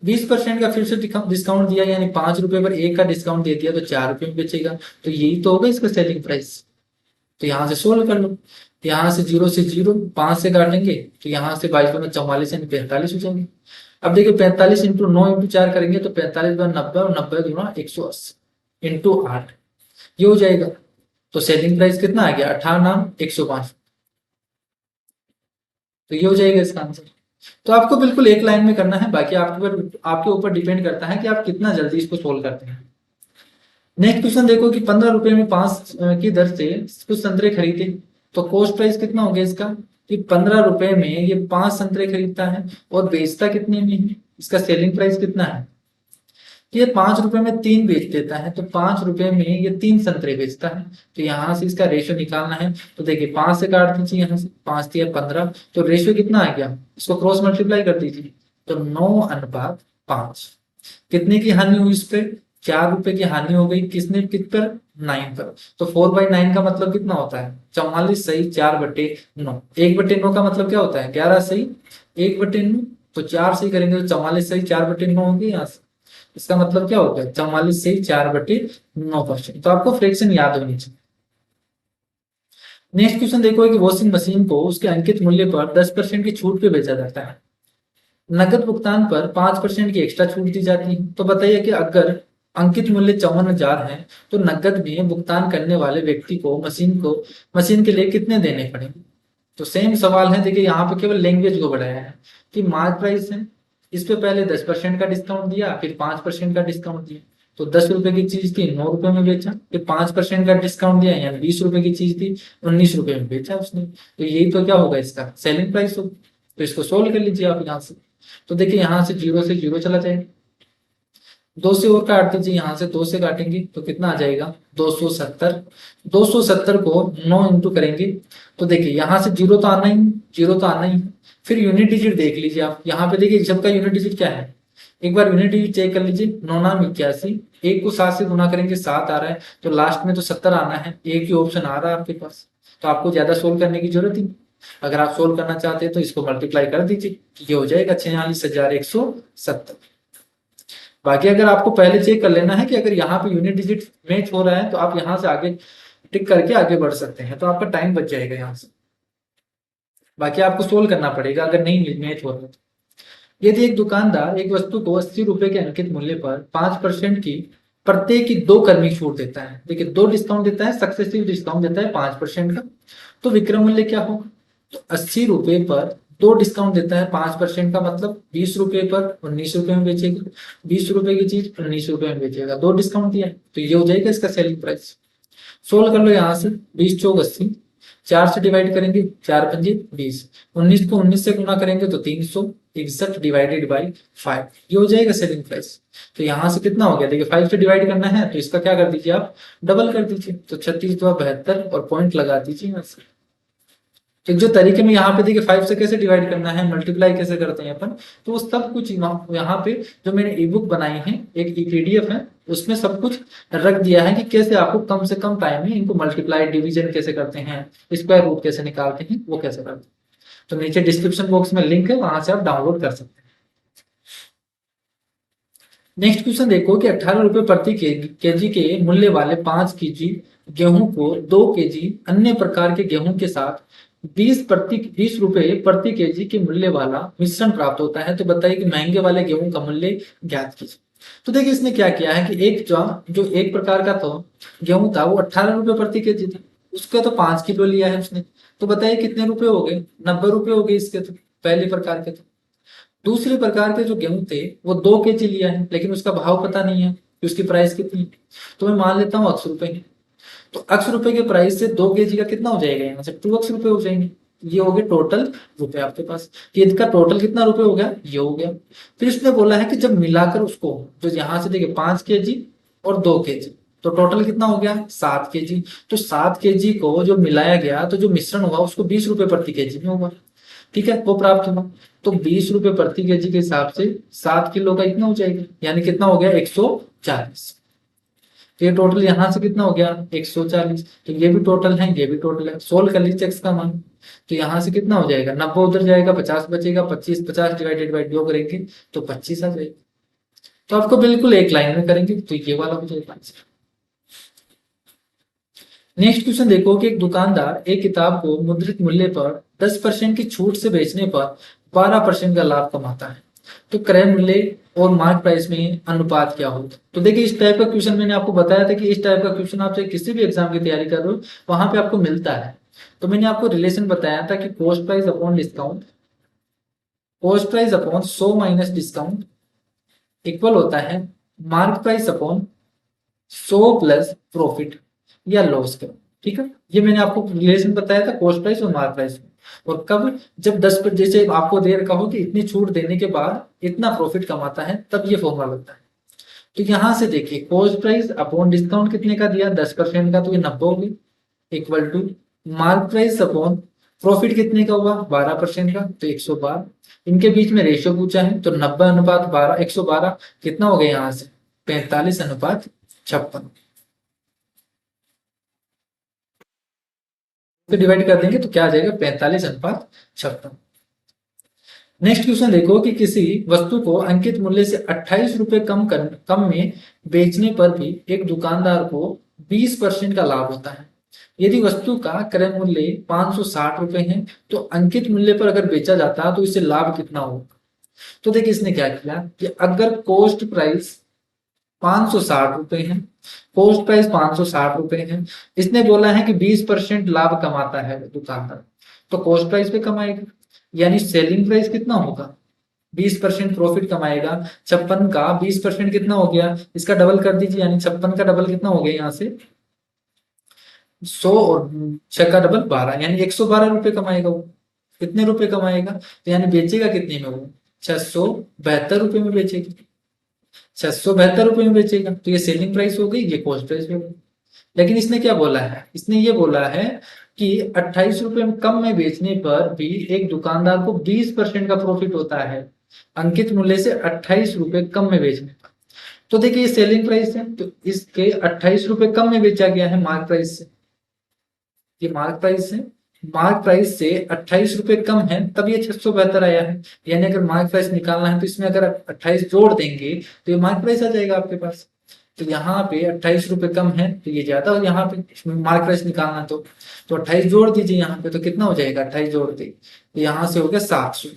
20% का फिर से डिस्काउंट दिया, यानी 5 रुपए पर 1 का डिस्काउंट दे दिया तो 4 रुपए में बेचेगा। तो यही तो होगा इसका सेलिंग प्राइस। तो यहाँ से सोल्व कर लो, यहाँ से 0 से 0, 5 से काट लेंगे, तो यहाँ से 22 में 44 यानी 45 हो जाएंगे। अब देखिए 45 इंटू 9 इंटू 4 करेंगे तो 45 बार 90, और 90 गुना 180 इंटू 8, ये हो जाएगा। तो सेलिंग प्राइस कितना आ गया, 58,105। तो ये हो जाएगा इसका आंसर। तो आपको बिल्कुल एक लाइन में करना है, बाकी आपके ऊपर डिपेंड करता है कि आप कितना जल्दी इसको सोल्व करते हैं। नेक्स्ट क्वेश्चन देखो कि 15 रुपए में 5 की दर से कुछ संतरे खरीदे, तो कॉस्ट प्राइस कितना हो गया इसका कि 15 रुपए में ये 5 संतरे खरीदता है, और बेचता कितने में है, इसका सेलिंग प्राइस कितना है, ये 5 रुपए में 3 बेच देता है, तो 5 रुपए में ये 3 संतरे बेचता है। तो यहाँ से इसका रेशियो निकालना है, तो देखिए 5 से काट दीजिए, यहाँ से 5 दिया 15, तो रेशियो कितना आ गया, इसको क्रॉस मल्टीप्लाई कर दीजिए, तो 9:5। कितने की हानि हुई इस पे, 4 रुपए की हानि हो गई, किसने, कित पर, 9 पर। तो 4/9 का मतलब कितना होता है, 44 सही 4/9। 1/9 का मतलब क्या होता है, 11 सही 1/9, तो 4 सही करेंगे तो 44 सही 4/9 होंगे यहाँ से। इसका मतलब क्या होता है, 44 से 4/9%। तो आपको फ्रैक्शन याद होनी चाहिए। नेक्स्ट क्वेश्चन देखो कि वॉशिंग मशीन को उसके अंकित मूल्य पर 10% की छूट पे बेचा जाता है, नकद भुगतान पर 5% की एक्स्ट्रा छूट दी जाती है। तो बताइए कि अगर अंकित मूल्य 54,000 है, तो नकद में भुगतान करने वाले व्यक्ति को मशीन के लिए कितने देने पड़ेंगे। तो सेम सवाल है, देखिए यहाँ पे केवल लैंग्वेज को बढ़ाया है कि मार्क प्राइस है, इस पे पहले 10% का डिस्काउंट दिया, फिर 5% का डिस्काउंट दिया, तो 10 रुपए की चीज थी 9 रुपए में बेचा, फिर 5% का डिस्काउंट दिया, यानी 20 रुपए की चीज थी 19 रुपए में बेचा उसने। तो यही तो क्या होगा इसका सेलिंग प्राइस होगा। तो इसको सोल्व कर लीजिए आप यहाँ से। तो देखिए यहाँ से 0 से 0 चला जाएगा, 2 से और काट दीजिए, यहाँ से 2 से काटेंगे तो कितना आ जाएगा 270। 270 को 9 इंटू करेंगे तो देखिए यहाँ से 0 तो आना ही, 0 तो आना ही। फिर यूनिट डिजिट देख लीजिए आप, यहाँ पे देखिए सबका यूनिट डिजिट क्या है, एक बार यूनिट डिजिट चेक कर लीजिए। 9 नाम 81, एक को 7 से गुना करेंगे 7 आ रहा है, तो लास्ट में तो 70 आना है, एक ही ऑप्शन आ रहा है आपके पास, तो आपको ज्यादा सोल्व करने की जरूरत ही नहीं। अगर आप सोल्व करना चाहते हैं तो इसको मल्टीप्लाई कर दीजिए, ये हो जाएगा 46,170। बाकी अगर आपको पहले चेक कर लेना है कि अगर यहाँ पे यूनिट डिजिट मैच हो रहा है तो आप यहाँ से आगे टिक करके आगे बढ़ सकते हैं, तो आपका टाइम बच जाएगा यहाँ से। बाकी आपको सोल्व करना पड़ेगा अगर नहीं मैच हो रहा है। यदि एक दुकानदार एक वस्तु को 80 रुपए के अंकित मूल्य पर 5% की प्रत्येक की 2 कर्मी छूट देता है, देखिए 2 डिस्काउंट देता है, सक्सेसिव डिस्काउंट देता है 5% का, तो विक्रय मूल्य क्या होगा, तो 80 रुपए पर 2 डिस्काउंट देता है 5% का, मतलब 20 रुपए पर 19 रुपए में बेचेगा, 20 रुपए की चीज 19 रुपए में बेचेगा, 2 डिस्काउंट दिया है, तो ये हो जाएगा इसका सेलिंग प्राइस। सोल्व कर लो यहाँ से, 20 चौक 80, 4 से डिवाइड करेंगे 4 पंजे 20, 19 को 19 से गुना करेंगे तो 361 डिवाइडेड बाई 5, ये हो जाएगा सेलिंग प्राइस। तो यहाँ से कितना हो गया, देखिए 5 से डिवाइड करना है तो इसका क्या कर दीजिए आप, डबल कर दीजिए, तो 36 दो 72 और पॉइंट लगा दीजिए यहाँ से। एक जो तरीके में यहाँ पे देखिए 5 से कैसे डिवाइड करना है, मल्टीप्लाई कैसे करते हैं अपन, तो वो सब कुछ यहाँ पे जो मैंने ई बुक बनाई है, एक पीडीएफ है, उसमें सब कुछ रख दिया है कि कैसे आपको कम से कम टाइम में इनको मल्टीप्लाई डिवीजन कैसे करते हैं, स्क्वायर रूट कैसे निकालते हैं, वो कैसे करते हैं। तो नीचे डिस्क्रिप्शन बॉक्स में लिंक है, वहां से आप डाउनलोड कर सकते हैं। नेक्स्ट क्वेश्चन देखो कि 18 रुपए प्रति केजी के मूल्य वाले 5 केजी गेहूं को 2 केजी अन्य प्रकार के गेहूं के साथ 20 रुपए प्रति केजी के मूल्य वाला मिश्रण प्राप्त होता है, तो बताइए कि महंगे वाले गेहूं का मूल्य ज्ञात कीजिए। तो देखिए इसने क्या किया है कि एक जो एक प्रकार का था गेहूं था वो 18 रुपए प्रति केजी था, उसका तो 5 किलो लिया है उसने, तो बताइए कितने रुपए हो गए, 90 रुपए हो गए इसके, तो पहले प्रकार के। तो दूसरे प्रकार के जो गेहूं थे वो 2 केजी लिया है, लेकिन उसका भाव पता नहीं है कि उसकी प्राइस कितनी है, तो मैं मान लेता हूँ 80 रुपए है। तो 80 रुपए के प्राइस से 2 केजी का कितना हो जाएगा, यहाँ से 2 रुपए हो जाएंगे, ये हो गए टोटल रुपए आपके पास, कि इसका टोटल कितना रुपए हो गया, ये हो गया। फिर इसने बोला है कि जब मिलाकर उसको, जो यहाँ से देखिए 5 केजी और 2 केजी, तो टोटल कितना हो गया 7 केजी। तो 7 केजी को जो मिलाया गया तो जो मिश्रण हुआ उसको 20 रुपए प्रति केजी में हुआ, ठीक है, वो प्राप्त हुआ। तो 20 रुपए प्रति केजी के हिसाब से 7 किलो का इतना हो जाएगा, यानी कितना हो गया 140। तो ये टोटल यहाँ से कितना हो गया 140, तो ये भी टोटल है, ये भी टोटल है। सोल्व कर लीजिए x का मान, तो यहाँ से कितना हो जाएगा 90 उधर जाएगा, 50 बचेगा, 25 50 डिवाइडेड बाई 2 करेंगे तो 25 आ जाएगा। तो आपको बिल्कुल एक लाइन में करेंगे तो ये वाला हो जाएगा आंसर। नेक्स्ट क्वेश्चन देखो कि एक दुकानदार एक किताब को मुद्रित मूल्य पर 10% की छूट से बेचने पर 12% का लाभ कमाता है, तो क्रय मूल्य और मार्क प्राइस में अनुपात क्या होगा। तो देखिए इस टाइप का क्वेश्चन मैंने आपको बताया था कि इस टाइप का क्वेश्चन आपसे किसी भी एग्जाम की तैयारी कर रहे हो वहां पे आपको मिलता है। तो मैंने आपको रिलेशन बताया था कि cost price upon discount, cost price upon 100 minus discount equal होता है mark price upon 100 plus profit या लॉस का, ठीक है। ये मैंने आपको रिलेशन बताया था कॉस्ट प्राइस और मार्क प्राइस में। और कब, जब 10 जैसे आपको दे रखा हो कि इतनी छूट देने के बाद इतना प्रॉफिट कमाता है, तब ये फॉर्मूला लगता है। तो यहां से देखिए कॉस्ट प्राइस अपॉन डिस्काउंट कितने का दिया 10% का, तो ये 90 हो गई, equal to mark price upon profit कितने का हुआ 12% का, तो 112। इनके बीच में रेशियो पूछा है, तो 90 अनुपात 12, 112 कितना हो गया यहाँ से 45 अनुपात 56, तो डिवाइड कर देंगे तो क्या आ जाएगा 45 अनुपात 56। नेक्स्ट क्वेश्चन देखो कि किसी वस्तु को अंकित मूल्य से 28 रुपए कम में बेचने पर भी एक दुकानदार को 20% का लाभ होता है। यदि वस्तु का क्रय मूल्य 560 रुपए है तो अंकित मूल्य पर अगर बेचा जाता है तो इससे लाभ कितना होगा। तो देखिए इसने क्या किया कि अगर कॉस्ट प्राइस 560 रुपए है, कॉस्ट प्राइस 560 रुपए है, इसने बोला है कि 20% लाभ कमाता है दुकानदार, तो कॉस्ट प्राइस पे कमाएगा, यानी सेलिंग प्राइस कितना होगा 20% प्रॉफिट कमाएगा। 56 का 20% कितना हो गया, इसका डबल कर दीजिए, यानी 56 का डबल कितना हो गया यहाँ से 100 और 6 का डबल 12, यानी 112 रुपए कमाएगा वो। कितने रुपए कमाएगा, तो यानी बेचेगा कितने में वो, 672 रुपए में बेचेगा। 672 रुपए में बेचेगा, तो ये सेलिंग प्राइस हो गई, ये कॉस्ट प्राइस हो गई। लेकिन इसने क्या बोला है, इसने ये बोला है कि 28 रुपए में कम में बेचने पर भी एक दुकानदार को 20% का प्रॉफिट होता है, अंकित मूल्य से 28 रुपए कम में बेचने पर। तो देखिए ये सेलिंग प्राइस है, तो इसके 28 रुपए कम में बेचा गया है मार्क प्राइस से। ये मार्क प्राइस है, मार्क प्राइस से 28 रुपए कम है, तब ये 672 आया है। यानी अगर मार्क प्राइस निकालना है तो इसमें अगर आप 28 जोड़ देंगे तो ये मार्क प्राइस आ जाएगा आपके पास। तो यहाँ पे 28 रुपए कम है तो ये ज्यादा, और यहाँ पे मार्क प्राइस निकालना तो 28 जोड़ दीजिए यहाँ पे, तो कितना हो जाएगा, 28 जोड़ दे तो यहाँ से हो गया 700।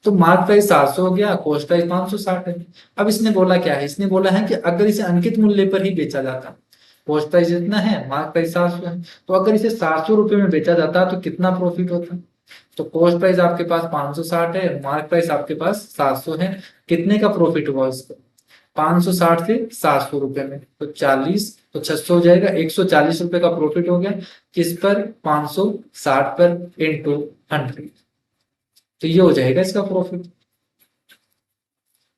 तो मार्क प्राइस 700 हो गया, कॉस्ट प्राइस 560 है। अब इसने बोला क्या है, इसने बोला है कि अगर इसे अंकित मूल्य पर ही बेचा जाता, कॉस्ट प्राइस इतना है, मार्क प्राइस 700 है, तो अगर इसे 700 रुपए में बेचा जाता तो कितना प्रॉफिट होता। तो कॉस्ट प्राइस आपके पास 560 है, मार्क प्राइस आपके पास 700 है, कितने का प्रॉफिट हुआ इसको, 560 से 700 रुपए में, तो 40, तो 600 हो जाएगा, 140 रुपए का प्रॉफिट हो गया। किस पर, 560 पर इंटू 100, तो ये हो जाएगा इसका प्रॉफिट।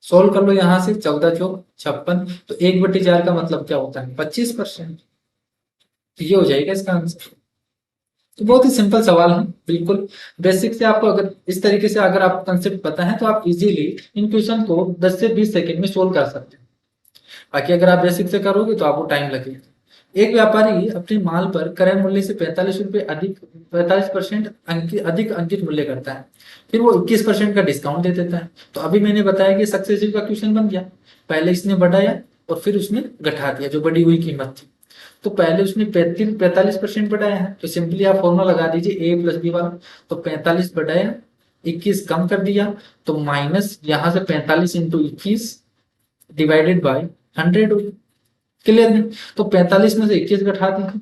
सोल्व कर लो यहाँ से, 14 चौक 56, तो 1/4 का मतलब क्या होता है, 25%। तो ये हो जाएगा इसका आंसर। तो बहुत ही सिंपल सवाल है, बिल्कुल बेसिक से। आपको अगर इस तरीके से अगर आपको कंसेप्ट पता है तो आप इजीली इन क्वेश्चन को 10 से 20 सेकंड में सोल्व कर सकते हैं। बाकी अगर आप बेसिक से करोगे तो आपको टाइम लगेगा। एक व्यापारी अपने माल पर क्रय मूल्य से 45 रुपए अधिक, 45% अधिक अंकित मूल्य करता है, फिर वो 21% का डिस्काउंट दे देता है। तो अभी मैंने बताया कि सक्सेसिव का क्वेश्चन बन गया। पहले इसने बढ़ाया और फिर उसने घटा दिया जो बढ़ी हुई कीमत थी। तो पहले उसने 45% बढ़ाया है, तो सिंपली आप फॉर्मूला लगा दीजिए ए प्लस बी वाला। तो 45 बढ़ाया, 21 कम कर दिया, तो माइनस यहाँ से 45 इंटू 21 डिवाइडेड बाई 100 हो। क्लियर है, तो 45 में से 21 घटा दीजिए,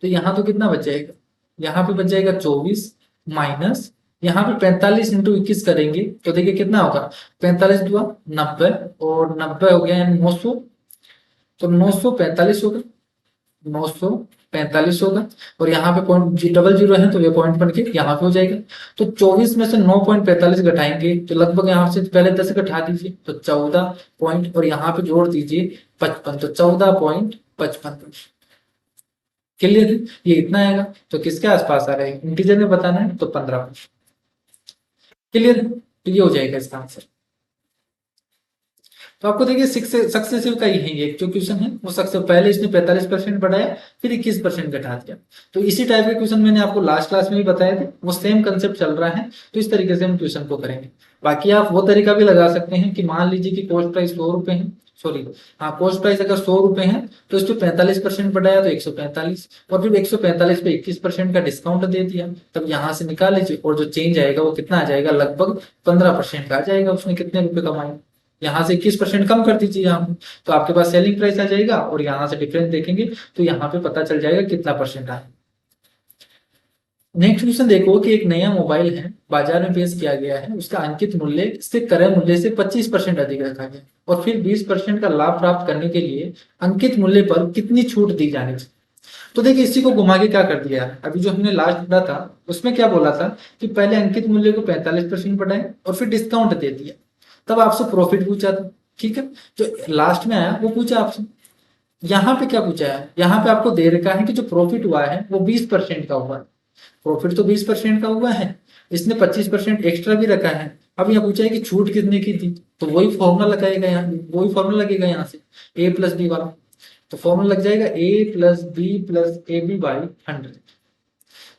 तो यहाँ तो कितना बच जाएगा, यहाँ पे बच जाएगा 24, माइनस यहाँ पे 45 इंटू 21 करेंगे तो देखिए कितना होगा, 45 दुआ 90, और 90 हो गया यानी 900, तो 945 होगा, 945 होगा, और यहाँ पे पॉइंट डबल जीरो है तो ये पॉइंट बन के यहाँ पे हो जाएगा। तो 24 में से 9.45 घटाएंगे तो लगभग यहाँ से पहले 10 घटा दीजिए, तो 14 पॉइंट, और यहाँ पे जोड़ दीजिए 55, तो 14.55। क्लियर है, ये इतना आएगा। तो किसके आसपास आ रहा है, इंटीजर में बताना है तो 15। क्लियर है, तो ये हो जाएगा इसका आंसर। तो आपको देखिए सक्सेसिव का ही है ये जो क्वेश्चन है, वो सक्सेसिव पहले इसने 45% बढ़ाया फिर 21% घटा दिया। तो इसी टाइप के क्वेश्चन मैंने आपको लास्ट क्लास में भी बताए थे, वो सेम कंसेप्ट चल रहा है, तो इस तरीके से हम क्वेश्चन को करेंगे। बाकी आप वो तरीका भी लगा सकते हैं कि मान लीजिए कि कॉस्ट प्राइस 100 रुपए है, सॉरी हाँ, कॉस्ट प्राइस अगर 100 रुपए है तो इस पर 45% बढ़ाया तो 145, और फिर 145 पे 21% का डिस्काउंट दे दिया, तब यहाँ से निकाल लीजिए, और जो चेंज आएगा वो कितना आ जाएगा, लगभग 15% का आ जाएगा, उसने कितने रुपए कमाए। यहाँ से 21% कम कर दीजिए यहाँ पे, तो आपके पास सेलिंग प्राइस आ जाएगा, और यहाँ से डिफरेंस देखेंगे तो यहाँ पे पता चल जाएगा कितना परसेंट आया। नेक्स्ट क्वेश्चन देखो कि एक नया मोबाइल है, बाजार में पेश किया गया है, उसका अंकित मूल्य इससे क्रय मूल्य से 25% अधिक रखा गया, और फिर 20% का लाभ प्राप्त करने के लिए अंकित मूल्य पर कितनी छूट दी जानी चाहिए। तो देखिए इसी को घुमा के क्या कर दिया है, अभी जो हमने लास्ट पढ़ा था उसमें क्या बोला था कि पहले अंकित मूल्य को 45% बढ़ाए और फिर डिस्काउंट दे दिया, तब आपसे प्रॉफिट पूछा था। ठीक है, जो लास्ट में आया वो पूछा आपसे। यहाँ पे क्या पूछा है, यहाँ पे आपको दे रखा है कि जो प्रॉफिट हुआ है वो 20% का हुआ है, प्रॉफिट तो 20% का हुआ है, इसने 25% एक्स्ट्रा भी रखा है। अब यहाँ पूछा है कि छूट कितने की थी, तो वही फॉर्मूला लगाएगा यहाँ, वही फॉर्मूला लगेगा यहाँ से ए प्लस बी वाला, तो फॉर्मूला लग जाएगा A plus B plus A B by 100।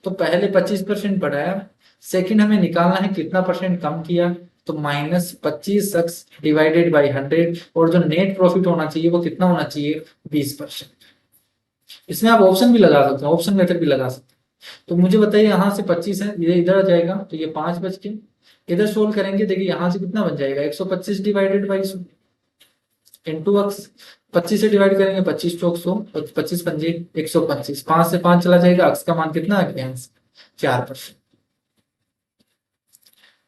तो पहले 25% बढ़ाया, सेकंड हमें निकालना है कितना परसेंट कम किया, तो -25 डिवाइडेड बाई 100, और जो नेट प्रॉफिट होना चाहिए वो कितना होना चाहिए, 20%। इसमें आप ऑप्शन भी लगा सकते हैं, ऑप्शन मेथड भी लगा सकते हैं। तो मुझे बताइए यहाँ से 25 है, ये इधर आ जाएगा तो ये 5 बच के, इधर सोल्व करेंगे, देखिए यहाँ से कितना बन जाएगा, 125 डिवाइडेड बाई 100 इंटू अक्स, 25 से डिवाइड करेंगे 25 चौक 100, और 25 पंजे 125, 5 से 5 चला जाएगा, अक्स का मान कितना आ गया, 4%।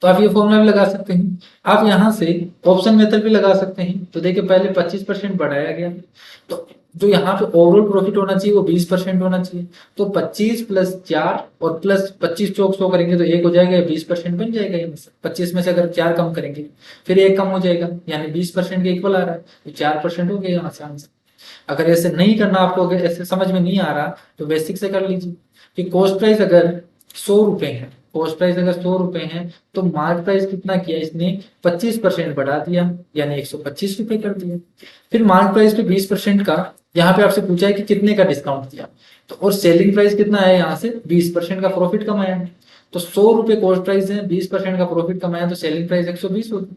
तो आप ये फॉर्मूला भी लगा सकते हैं। आप यहाँ से ऑप्शन मेथड भी लगा सकते हैं। तो देखिए पहले 25% बढ़ाया गया, तो जो यहाँ पे ओवरऑल प्रॉफिट होना चाहिए वो 20% होना चाहिए। तो 25 प्लस 4 और प्लस 25 चौक 100 करेंगे तो एक हो जाएगा, 20% बन जाएगा। ये 25 में से अगर 4 कम करेंगे फिर एक कम हो जाएगा, यानी 20% के इक्वल आ रहा है, तो 4% हो गया यहाँ से आंसर। अगर ऐसे नहीं करना आपको, अगर ऐसे समझ में नहीं आ रहा तो बेसिक से कर लीजिए कि कॉस्ट प्राइस अगर 100 रुपए है, कॉस्ट प्राइस अगर 100 रुपए है तो मार्क प्राइस कितना किया इसने, 25% बढ़ा दिया, यानी 125 रुपए कर दिया। फिर मार्क प्राइस पे 20% का, यहाँ पे आपसे पूछा है कि कितने का डिस्काउंट दिया, तो और सेलिंग प्राइस कितना है, यहाँ से 20% का प्रॉफिट कमाया है। तो 100 रुपए कॉस्ट प्राइस है, 20% का प्रॉफिट कमाया, तो सेलिंग प्राइस 120 होगी।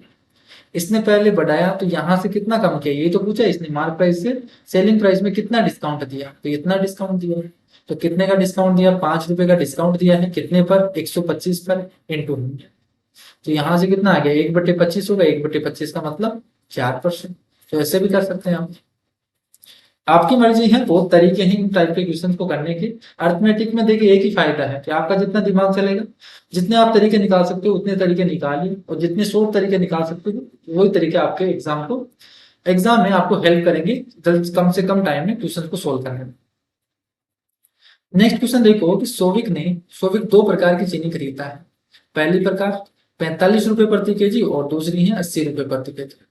इसने पहले बढ़ाया तो यहाँ से कितना कम किया, ये तो पूछा है इसने, मार्क प्राइस से सेलिंग प्राइस में कितना डिस्काउंट दिया, तो इतना डिस्काउंट दिया है। तो कितने का डिस्काउंट दिया, 5 रुपए का डिस्काउंट दिया है, कितने पर, 125 पर, इंटू 100। तो यहाँ से कितना आ गया, 1/25 होगा, 1/25 का मतलब 4%। तो ऐसे भी कर सकते हैं आप, आपकी मर्जी है। बहुत तरीके हैं इन टाइप के क्वेश्चन को करने के। अर्थमेटिक में देखिए एक ही फायदा है कि आपका जितना दिमाग चलेगा, जितने आप तरीके निकाल सकते हो उतने तरीके निकालिए, और जितने शॉर्ट तरीके निकाल सकते हो वही तरीके आपके एग्जाम में आपको हेल्प करेंगे कम से कम टाइम में क्वेश्चन को सोल्व करने में। नेक्स्ट क्वेश्चन देखो कि सोविक 2 प्रकार की चीनी खरीदता है। पहली प्रकार 45 रुपए प्रति केजी और दूसरी है 80 रुपए प्रति केजी।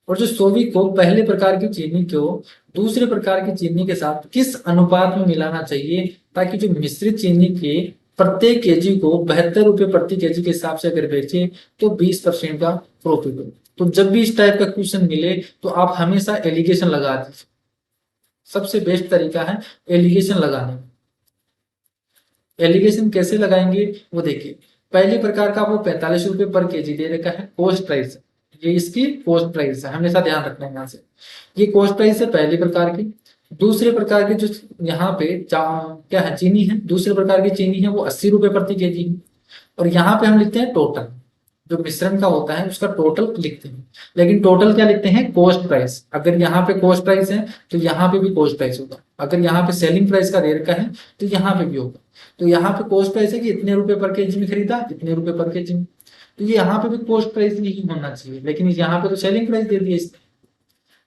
और जो सोविक को पहले प्रकार की चीनी को दूसरे प्रकार की चीनी के साथ किस अनुपात में मिलाना चाहिए ताकि जो मिश्रित चीनी के प्रत्येक केजी को 72 रुपए प्रति केजी के हिसाब से अगर बेचे तो 20% का प्रॉफिट हो। तो जब भी इस टाइप का क्वेश्चन मिले तो आप हमेशा एलिगेशन लगा दीजिए, सबसे बेस्ट तरीका है एलिगेशन लगाने। एलिगेशन कैसे लगाएंगे वो देखिए, पहले प्रकार का आपको 45 रुपए पर केजी दे रखा है कॉस्ट प्राइस, ये इसकी कॉस्ट प्राइस है, हमेशा ध्यान रखना है यहाँ से, ये कॉस्ट प्राइस है पहले प्रकार की। दूसरे प्रकार की जो यहाँ पे क्या है, चीनी है, दूसरे प्रकार की चीनी है वो 80 रुपए प्रति केजी है। और यहाँ पे हम लिखते हैं टोटल, जो मिश्रण का होता है उसका टोटल लिखते हैं, लेकिन टोटल क्या लिखते हैं, कॉस्ट प्राइस। अगर यहाँ पे कॉस्ट प्राइस है तो यहाँ पे भी कॉस्ट प्राइस होगा, अगर यहाँ पे सेलिंग प्राइस का दे रखा है तो यहाँ पे भी होगा। तो यहाँ पे कॉस्ट प्राइस है कि इतने रुपए पर केजी में खरीदा, इतने रुपए पर केजी में, तो ये यहाँ पे भी कॉस्ट प्राइस नहीं होना चाहिए, लेकिन यहाँ पे तो सेलिंग प्राइस दे दिया इसने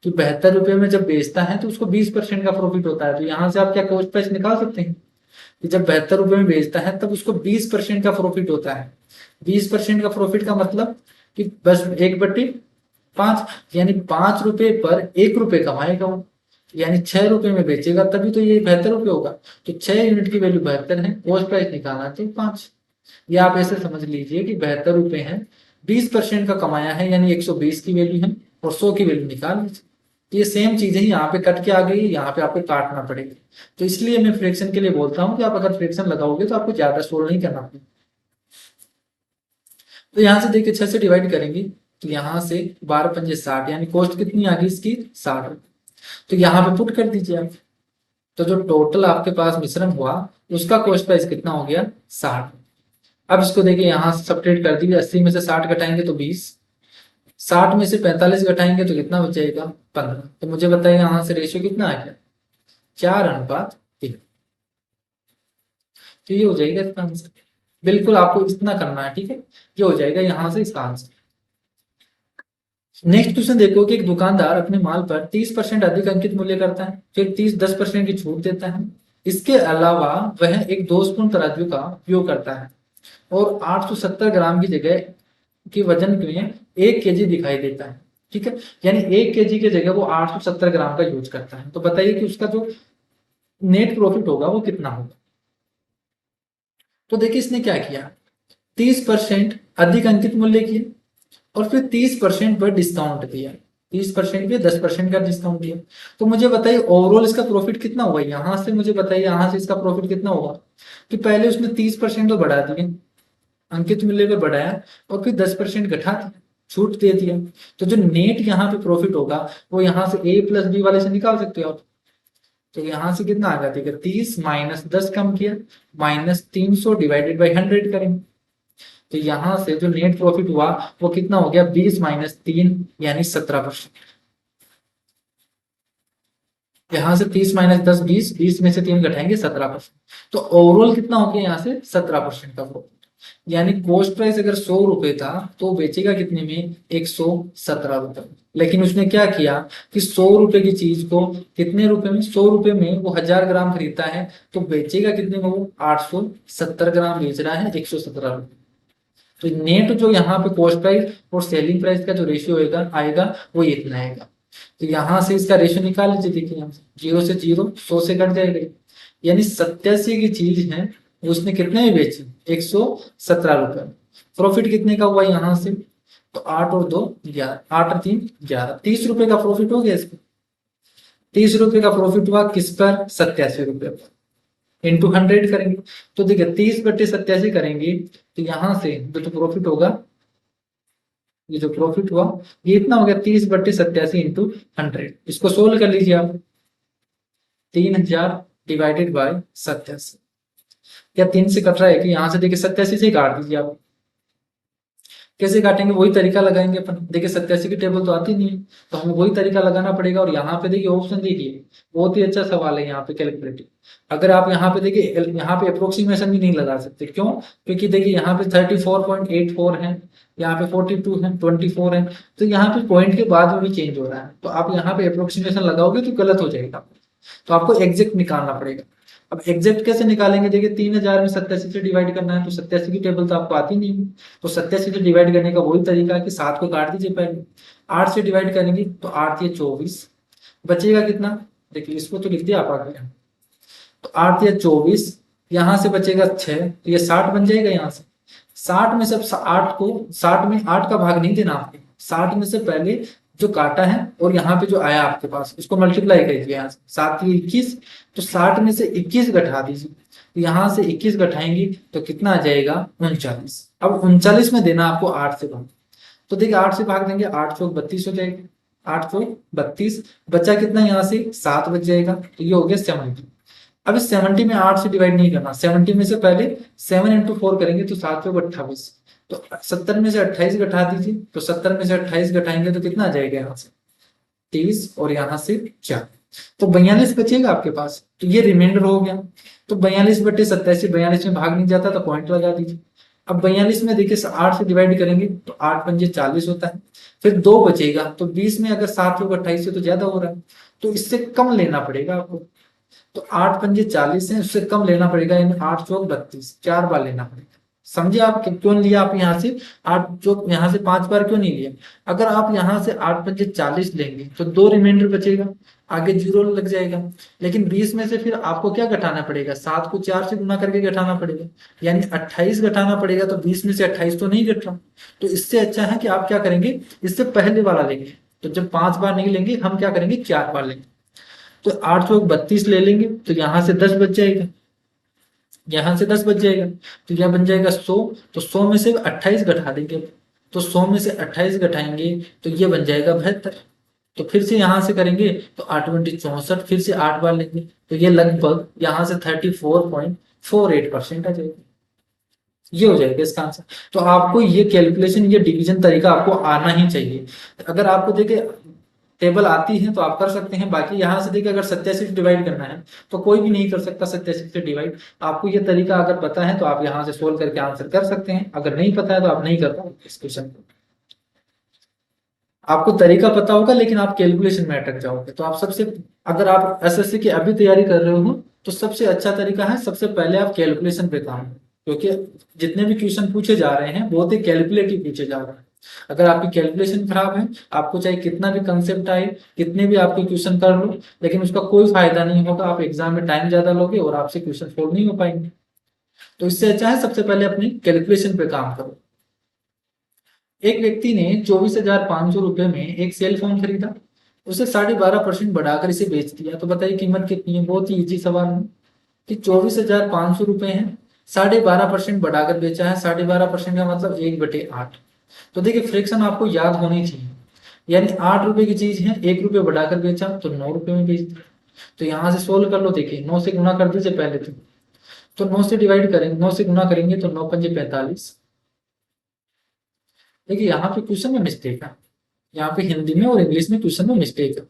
कि 72 रुपए में जब बेचता है तो उसको 20% का प्रॉफिट होता है। तो यहाँ से आप क्या कॉस्ट प्राइस निकाल सकते हैं कि जब 72 रुपए में बेचता है तब उसको 20% का प्रॉफिट होता है। 20% का प्रॉफिट का मतलब कि बस 1/5, यानी 5 रुपए पर 1 रुपए कमाएगा वो, यानी 6 रुपए में बेचेगा तभी तो ये 72 रुपए होगा। तो 6 यूनिट की वैल्यू 72 है, कॉस्ट प्राइस निकालना चाहिए 5। ये आप ऐसे समझ लीजिए कि 72 रुपए है, 20% का कमाया है, यानी 120 की वैल्यू है, और 100 की वैल्यू निकाल लीजिए। ये सेम चीजें ही यहाँ पे कट के आ गई, यहाँ पे आपको काटना पड़ेगा। तो इसलिए मैं फ्रैक्शन के लिए बोलता हूँ कि आप अगर फ्रैक्शन लगाओगे तो आपको ज्यादा सोल्व नहीं करना पड़ेगा। तो यहाँ से देखिए 6 से डिवाइड करेंगे तो यहाँ से 12×5 = 60, यानी कॉस्ट कितनी आ गई इसकी, 60। तो यहाँ पे पुट कर दीजिए आप, तो जो टोटल आपके पास मिश्रण हुआ उसका कॉस्ट प्राइस कितना हो गया, 60। अब इसको देखिए यहाँ से सब्ट्रैक्ट कर दीजिए, 80 में से 60 घटाएंगे तो 20, 60 में से 45 घटाएंगे तो कितना बचेगा, 15। तो मुझे बताइए यहाँ से रेशियो कितना आ गया, 4:3। तो ये हो जाएगा इसका आंसर। बिल्कुल आपको इतना करना है, ठीक है, ये हो जाएगा यहाँ से इसका आंसर। नेक्स्ट क्वेश्चन देखो कि एक दुकानदार अपने माल पर 30% अधिक अंकित मूल्य करता है, फिर 10% की छूट देता है। इसके अलावा वह एक दोषपूर्ण तराजू का उपयोग करता है और 870 ग्राम की जगह की वजन में 1 केजी दिखाई देता है, ठीक है, यानी 1 केजी की जगह वो 870 ग्राम का यूज करता है। तो बताइए कि उसका जो नेट प्रॉफिट होगा वो कितना होगा। तो देखिए इसने क्या किया, 30% अधिक अंकित मूल्य किया और फिर 30% पर डिस्काउंट दिया, 30% पे 10% का डिस्काउंट दिया। तो मुझे बताइए ओवरऑल इसका प्रॉफिट कितना हुआ, यहां से मुझे बताइए यहां से इसका प्रॉफिट कितना होगा। कि पहले उसने 30% तो बढ़ा दिए, अंकित मूल्य पे बढ़ाया, और फिर 10% घटा दिया, छूट दे दिया। तो जो नेट यहाँ पे प्रॉफिट होगा वो यहाँ से ए प्लस बी वाले से निकाल सकते हो आप। तो यहाँ से कितना आ जाता है, 30 माइनस 10 कम किया, -300 डिवाइडेड बाई 100 करेंगे। तो यहां से जो नेट प्रॉफिट हुआ वो कितना हो गया, 20 माइनस 3 यानी 17%। यहां से 30 माइनस 10 20, 20 में से 3 घटाएंगे 17%। तो ओवरऑल कितना हो गया यहाँ से 17% का प्रॉफिट। यानी कॉस्ट प्राइस अगर 100 रुपए था तो बेचेगा कितने में, 117 रुपए। लेकिन उसने क्या किया कि 100 रुपए की चीज को कितने रुपए में, 100 रुपए में वो 1000 ग्राम खरीदता है, तो बेचेगा कितने में, वो 870 ग्राम बेच रहा है 117 रुपए। तो नेट जो यहाँ पे कॉस्ट प्राइस और सेलिंग प्राइस का जो रेशियो आएगा आएगा वो इतना आएगा। तो यहाँ से इसका रेशियो निकाल लीजिए, देखिए यहाँ से 0 से 0, 100 से कट जाएगा, यानी 87 की चीज है उसने कितने में बेची, 117 रुपए। प्रॉफिट कितने का हुआ यहाँ से, तो 8 और 2 11, 8 और 3 11, 30 रुपए का प्रॉफिट हो गया इसको। 30 रुपए का प्रॉफिट हुआ किस पर, 87 रुपए पर। इंटू 100 करेंगे तो देखिए 30/87 करेंगे, तो यहाँ से जो प्रॉफिट होगा, ये जो प्रॉफिट हुआ ये इतना हो गया, 30/87 इंटू 100। इसको सोल्व कर लीजिए आप, 3000 डिवाइडेड बाय 87। क्या 3 से कट रहा है कि, यहाँ से देखिए 87 से ही काट दीजिए आप। कैसे काटेंगे, वही तरीका लगाएंगे अपन। देखिए 87 की टेबल तो आती नहीं है, तो हमें वही तरीका लगाना पड़ेगा। और यहाँ पे देखिए ऑप्शन देखिए, बहुत ही अच्छा सवाल है यहाँ पे कैलकुलेटिव। अगर आप यहाँ पे देखिए, यहाँ पे अप्रोक्सीमेशन भी नहीं लगा सकते, क्यों, क्योंकि देखिए यहाँ पे 34.84 है, यहाँ पे 42 है, 24 है, तो यहाँ पे पॉइंट के बाद में भी चेंज हो रहा है, तो आप यहाँ पे अप्रोक्सीमेशन लगाओगे तो गलत हो जाएगा। तो आपको एग्जैक्ट निकालना पड़ेगा। अब एग्जैक्ट कैसे निकालेंगे, देखिए 3000 में 87 से डिवाइड करना है, तो 87 की टेबल तो आपको आती नहीं है, तो 87 से डिवाइड करने का वही तरीका है कि 7 को काट दीजिए पहले। 8 से डिवाइड करेंगे तो 8 ये 24, बचेगा कितना, देखिए इसको तो लिख दिया आप आगे, तो 8 या 24, यहाँ से बचेगा 6, तो ये 60 बन जाएगा। यहाँ से 60 में से 8 को, 60 में 8 का भाग नहीं देना आपके, 60 में से पहले जो काटा है और यहाँ पे जो आया आपके पास इसको मल्टीप्लाई करिए, यहाँ से 7 की 21, तो 60 में से 21 घटा दीजिए, तो यहाँ से 21 घटाएंगे तो कितना आ जाएगा, 39। अब 39 में देना आपको 8 से भाग, तो देखिए 8 से भाग देंगे, 8 चौक 32 हो जाएगा, 8 चौक 32, बचा कितना, यहाँ से 7 बच जाएगा, तो ये हो गया 70। अब इस 70 में 8 से डिवाइड नहीं करना, 70 में से पहले 7 इंटू 4 करेंगे तो 7 चौक 28, तो 70 में से 28 घटा दीजिए, तो 70 में से 28 घटाएंगे तो कितना आ जाएगा, यहाँ से 30 और यहाँ से 4, तो 42 बचेगा आपके पास, तो ये रिमाइंडर हो गया। तो 42/87, 42 में भाग नहीं जाता तो पॉइंट लगा दीजिए। अब 42 में देखिए 8 से डिवाइड करेंगे तो 8 पंजे 40 होता है, फिर 2 बचेगा, तो 20 में अगर 7 लोग 28 से तो ज्यादा हो रहा है, तो इससे कम लेना पड़ेगा आपको। तो 8 पंजे 40 है, उससे कम लेना पड़ेगा, यानी 8 चौक 32, 4 बार लेना पड़ेगा। समझे आप क्यों लिया आप यहाँ से 8 जो यहाँ से 5 बार क्यों नहीं लिया। अगर आप यहाँ से 8 पंजे 40 लेंगे तो 2 रिमाइंडर बचेगा, आगे 0 लग जाएगा। लेकिन 20 में से फिर आपको क्या घटाना पड़ेगा, 7 को 4 से गुना करके घटाना पड़ेगा, यानी 28 घटाना पड़ेगा, तो 20 में से 28 तो नहीं घट रहा। तो इससे अच्छा है कि आप क्या करेंगे, इससे पहले वाला लेंगे। तो जब 5 बार नहीं लेंगे, हम क्या करेंगे, 4 बार लेंगे। तो 8 चौक 32 ले लेंगे, तो यहाँ से 10 बच जाएगा, यहाँ से 10 बच जाएगा, तो यह बन जाएगा 100। तो 100 में से 28 घटा देंगे, तो 100 में से 28 घटाएंगे तो ये बन जाएगा 72। तो फिर से यहाँ से करेंगे तो 8 20 64, फिर से 8 बार लेंगे, तो ये लगभग यहाँ से 34.48% आ जाएगा। ये हो जाएगा इसका आंसर। तो आपको ये कैलकुलेशन, ये डिवीजन तरीका आपको आना ही चाहिए। अगर आपको देखिए टेबल आती है तो आप कर सकते हैं, बाकी यहाँ से देखिए अगर 87 से डिवाइड करना है तो कोई भी नहीं कर सकता 87 से डिवाइड। आपको ये तरीका अगर पता है तो आप यहाँ से सोल्व करके आंसर कर सकते हैं, अगर नहीं पता है तो आप नहीं कर पाओगे इस क्वेश्चन को। आपको तरीका पता होगा लेकिन आप कैलकुलेशन में अटक जाओगे। तो आप सबसे, अगर आप एसएससी की अभी तैयारी कर रहे हो तो सबसे अच्छा तरीका है, सबसे पहले आप कैलकुलेशन पे काम करें, क्योंकि जितने भी क्वेश्चन पूछे जा रहे हैं बहुत ही कैलकुलेटिव पूछे जा रहे हैं। अगर आपकी कैलकुलेशन खराब है, आपको चाहे कितना भी कंसेप्ट आए, कितने भी आपके क्वेश्चन कर लो, लेकिन उसका कोई फायदा नहीं होगा। आप एग्जाम में टाइम ज्यादा लोगे और आपसे क्वेश्चन सोल्व नहीं हो पाएंगे। तो इससे अच्छा है सबसे पहले अपनी कैलकुलेशन पे काम करो। एक व्यक्ति ने 24,500 रुपए में एक सेल फोन खरीदा, उसे 12.5% बढ़ाकर इसे बेच दिया, तो बताइए कीमत कितनी है। बहुत ही इजी सवाल है कि 24,500 रुपए है, 12.5% बढ़ाकर बेचा है, 12.5% का मतलब 1/8। तो देखिए फ्रैक्शन आपको याद होनी चाहिए, यानी 8 रुपए की चीज है, 1 रुपए बढ़ाकर बेचा तो 9 रुपए में बेच दिया। तो यहाँ से सोल्व कर लो, देखिए 9 से गुना कर दीजिए पहले तो 9 से डिवाइड करेंगे, 9 से गुना करेंगे तो 9 पंजे 45। देखिए यहाँ पे क्वेश्चन में मिस्टेक है, यहाँ पे हिंदी में और इंग्लिश में क्वेश्चन में मिस्टेक है।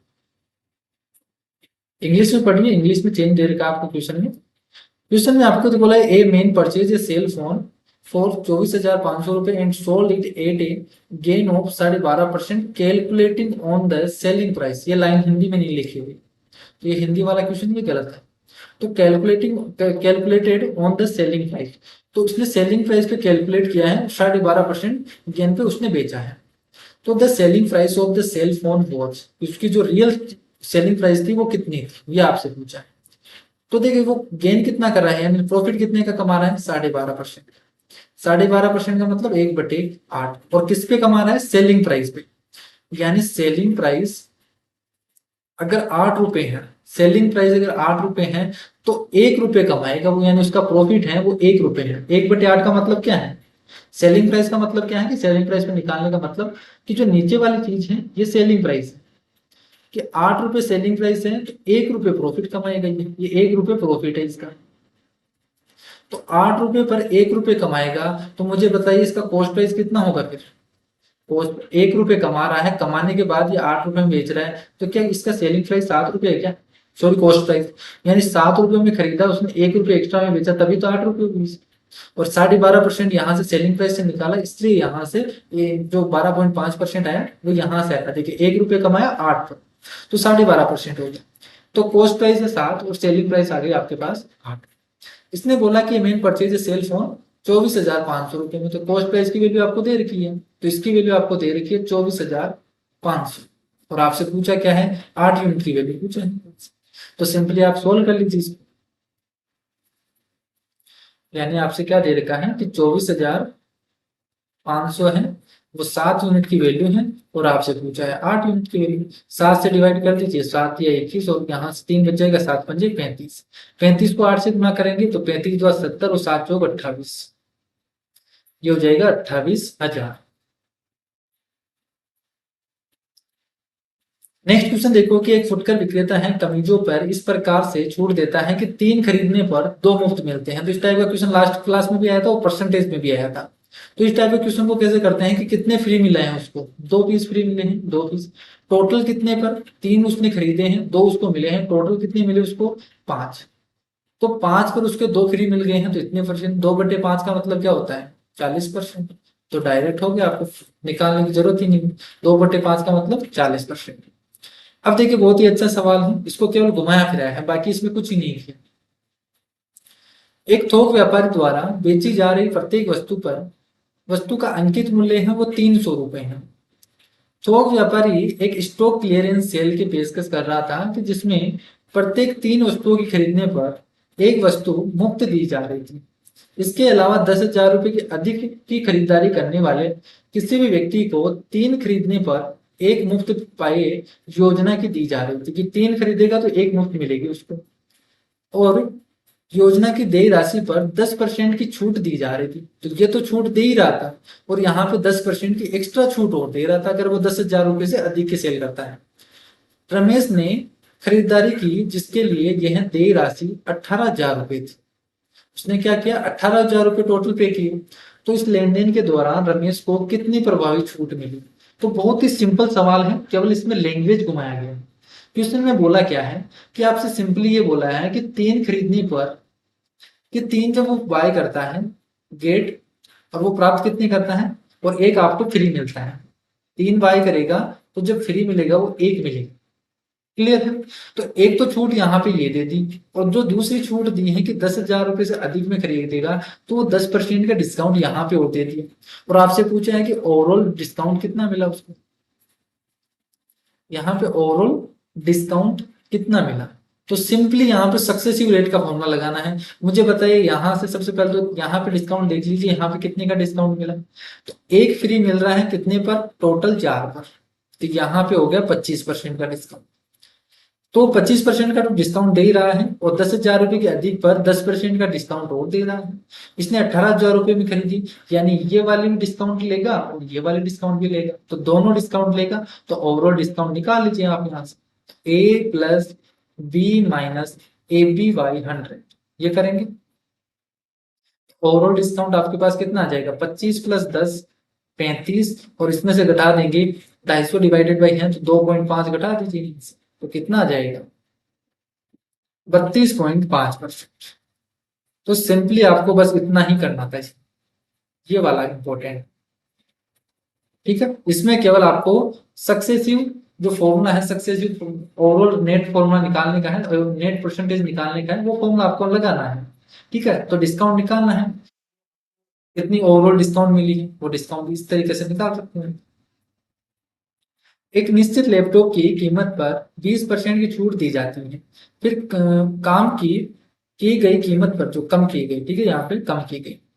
इंग्लिश में पढ़िए, इंग्लिश में चेंज दे रखा है आपको क्वेश्चन में। क्वेश्चन में आपको तो बोला है a man purchase a cell phone for 24,500 रुपए and sold it at a gain of 12.5% calculating on the selling price. ये लाइन हिंदी में नहीं लिखी हुई, तो ये हिंदी वाला क्वेश्चन ये गलत है। तो calculated on the selling price, तो उसने सेलिंग प्राइस पे कैलकुलेट किया है, 12.5% गेन पे उसने बेचा है। तो the selling price of the sale phone watch, उसकी जो रियल सेलिंग प्राइस थी वो कितनी थी, ये आपसे पूछा है। तो देखिए वो गेन कितना कर रहा है, यानी प्रॉफिट कितने का कमा रहा है, 12.5%। 12.5% का मतलब 1/8, और किस पे कमा रहा है, सेलिंग प्राइस पे। यानी सेलिंग प्राइस अगर 8 रुपए है, सेलिंग प्राइस अगर 8 रुपए है, तो 1 रुपए कमाएगा वो, यानी उसका प्रॉफिट है वो 1 रुपए है। 1/8 का मतलब क्या है, सेलिंग प्राइस का मतलब क्या है, कि सेलिंग प्राइस में निकालने का मतलब कि जो नीचे वाली चीज है ये सेलिंग प्राइस है, कि 8 रुपए सेलिंग प्राइस है, तो 1 रुपए प्रॉफिट कमाएगा ये 1 रुपए प्रॉफिट है इसका। तो 8 रुपए पर 1 रुपए कमाएगा, तो मुझे बताइए इसका कॉस्ट प्राइस कितना होगा फिर। कॉस्ट 1 रुपए कमा रहा है, कमाने के बाद ये 8 रुपए में बेच रहा है, तो क्या इसका सेलिंग प्राइस 7 रुपए है क्या, सॉरी कॉस्ट प्राइस। यानी 7 रुपए में खरीदा उसने, 1 रुपए एक्स्ट्रा में बेचा, तभी तो 8 रुपए हुई। और 12.5% यहाँ से सेलिंग प्राइस से निकाला, इसलिए यहाँ से ये जो 12.5% आया वो यहाँ से आया। देखिए 1 रुपए कमाया 8 पर, तो 12.5% हो गया। तो कॉस्ट प्राइस है 7 और सेलिंग प्राइस आ गई आपके पास 8। इसने बोला कि मेन परचेज है सेल फोन 24,500 रुपए में, तो कॉस्ट प्राइस की वैल्यू आपको दे रखी है, तो इसकी वैल्यू आपको दे रखी है 24,500। और आपसे पूछा क्या है, 8 यूनिट की वैल्यू पूछा है। तो सिंपली आप सोल्व कर लीजिए इसको। यानी आपसे क्या दे रखा है कि 24,500 है, वो 7 यूनिट की वैल्यू है, और आपसे पूछा है 8 यूनिट की वैल्यू। 7 से डिवाइड कर दीजिए, 7 या 21, और यहाँ से 3 बच जाएगा, 7×5 = 35। 35 को 8 से गुना करेंगे तो 35 × 70 और 7 × 28, ये हो जाएगा 28,000। नेक्स्ट क्वेश्चन देखो कि एक फुटकर विक्रेता है कमीजों पर इस प्रकार से छूट देता है कि 3 खरीदने पर 2 मुफ्त मिलते हैं। तो इस टाइप का क्वेश्चन लास्ट क्लास में भी आया था और परसेंटेज में भी आया था। तो इस टाइप के क्वेश्चन को कैसे करते हैं कि कितने फ्री मिले हैं उसको, 2 पीस फ्री मिले हैं, 2 पीस। टोटल कितने पर, 3 उसने खरीदे हैं, 2 उसको मिले हैं, टोटल कितने मिले उसको, 5। तो 5 पर उसके 2 फ्री मिल गए हैं, तो इतने परसेंट, 2/5 का मतलब क्या होता है, 40%। तो डायरेक्ट हो गया, आपको निकालने की जरूरत ही नहीं। 2/5 का मतलब 40%। अब देखिए बहुत ही अच्छा सवाल है, इसको केवल घुमाया फिराया है, बाकी इसमें कुछ ही नहीं है। एक थोक व्यापारी द्वारा बेची जा रही प्रत्येक वस्तु पर वस्तु का अंकित मूल्य है वो 300 रुपए है। थोक व्यापारी एक स्टॉक क्लियरेंस सेल की पेशकश कर रहा था कि जिसमें प्रत्येक 3 वस्तुओं की खरीदने पर एक वस्तु मुफ्त दी जा रही थी। इसके अलावा 10,000 रुपए की अधिक की खरीदारी करने वाले किसी भी व्यक्ति को 3 खरीदने पर एक मुफ्त पाए योजना की दी जा रही थी, कि 3 खरीदेगा तो एक मुफ्त मिलेगी उसको। और योजना की देय राशि पर 10% की छूट दी जा रही थी, तो ये तो छूट दे ही रहा था, और यहाँ पे 10% की एक्स्ट्रा छूट और दे रहा था अगर वो 10,000 रुपए से अधिक की सेल करता है। रमेश ने खरीदारी की जिसके लिए यह देय राशि 18,000 रुपए थी। उसने क्या किया, 18,000 रुपए टोटल पे किए। तो इस लेन देन के दौरान रमेश को कितनी प्रभावी छूट मिली। तो बहुत ही सिंपल सवाल है, केवल इसमें लैंग्वेज घुमाया गया है। क्वेश्चन में बोला क्या है कि आपसे सिंपली ये बोला है कि 3 खरीदने पर, कि 3 जब वो बाय करता है गेट, और वो प्राप्त कितने करता है, और एक आपको फ्री मिलता है। 3 बाय करेगा तो जब फ्री मिलेगा वो 1 मिलेगा। क्लियर है। तो एक तो छूट यहाँ पे ये दे दी, और जो दूसरी छूट दी है कि 10,000 रुपए से अधिक में खरीदेगा तो वो 10% का डिस्काउंट यहाँ पे और दे दिया। और आपसे पूछा है कि ओवरऑल डिस्काउंट कितना मिला उसको, यहाँ पे ओवरऑल डिस्काउंट कितना मिला। तो सिंपली यहाँ पे सक्सेसिव रेट का फॉर्मूला लगाना है। मुझे बताइए यहाँ से सबसे पहले तो यहाँ पे डिस्काउंट देख लीजिए, यहाँ पे कितने का डिस्काउंट मिला। तो एक फ्री मिल रहा है कितने पर, टोटल 4 पर, तो यहाँ पे हो गया 25% का डिस्काउंट। तो 25% का तो डिस्काउंट दे ही रहा है, और 10,000 रुपए के अधिक पर 10% का डिस्काउंट और दे रहा है। इसने 18,000 रुपए में खरीदी, यानी ये वाली भी डिस्काउंट लेगा और ये वाली डिस्काउंट भी लेगा, तो दोनों डिस्काउंट लेगा। तो ओवरऑल डिस्काउंट निकाल लीजिए आप यहाँ से, A plus B minus A B by 100, ये करेंगे। ओवरऑल डिस्काउंट आपके पास कितना आ जाएगा, 25 + 10 35, और इसमें से घटा देंगे 250 डिवाइडेड बाई है तो 2.5 घटा दीजिए, तो कितना आ जाएगा, 32.5%। तो सिंपली आपको बस इतना ही करना था। ये वाला इंपॉर्टेंट। ठीक है, इसमें केवल आपको सक्सेसिव जो फॉर्मूला है, सक्सेसिव ओवरऑल नेट फॉर्मूला निकालने का है और नेट परसेंटेज निकालने का है, वो फॉर्मूला आपको लगाना है। ठीक है, तो डिस्काउंट निकालना है, कितनी ओवरऑल डिस्काउंट मिली है, वो डिस्काउंट इस तरीके से निकाल सकते हैं। एक निश्चित लैपटॉप की कीमत पर 20% की छूट दी जाती है। फिर काम की गई कीमत पर जो कम की गई, ठीक है, यहाँ पे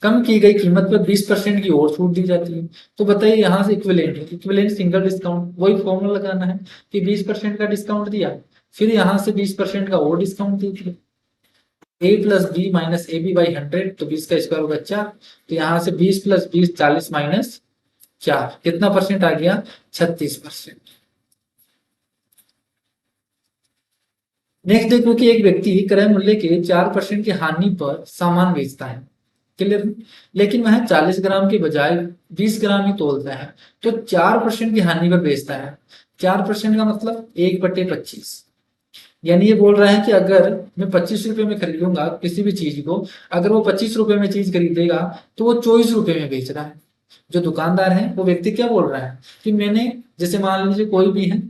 कम की गई कीमत पर 20% की और छूट दी जाती है। तो बताइए यहाँ से इक्विवेलेंट है, इक्विवेलेंट सिंगल डिस्काउंट, वही फॉर्मूला लगाना है कि 20% का डिस्काउंट दिया, फिर यहाँ से 20% का और डिस्काउंट दे दिया। A plus B minus A B by 100, तो 20 का स्क्वायर होगा 4, तो यहाँ से 20 प्लस 20 40 माइनस 4, कितना परसेंट आ गया, 36%। नेक्स्ट देखो कि एक व्यक्ति क्रय मूल्य के 4% की हानि पर सामान बेचता है, क्लियर, लेकिन वह 40 ग्राम के बजाय 20 ग्राम ही तोलता है, तो 4% की हानि पर बेचता है। 4% का मतलब 1/25, यानी ये बोल रहा है कि अगर मैं 25 रुपए में खरीदूंगा किसी भी चीज को, अगर वो 25 रुपए में चीज खरीदेगा तो वो 24 रुपए में बेच रहा है। जो दुकानदार है वो व्यक्ति क्या बोल रहा है कि मैंने, जैसे मान लीजिए कोई भी है,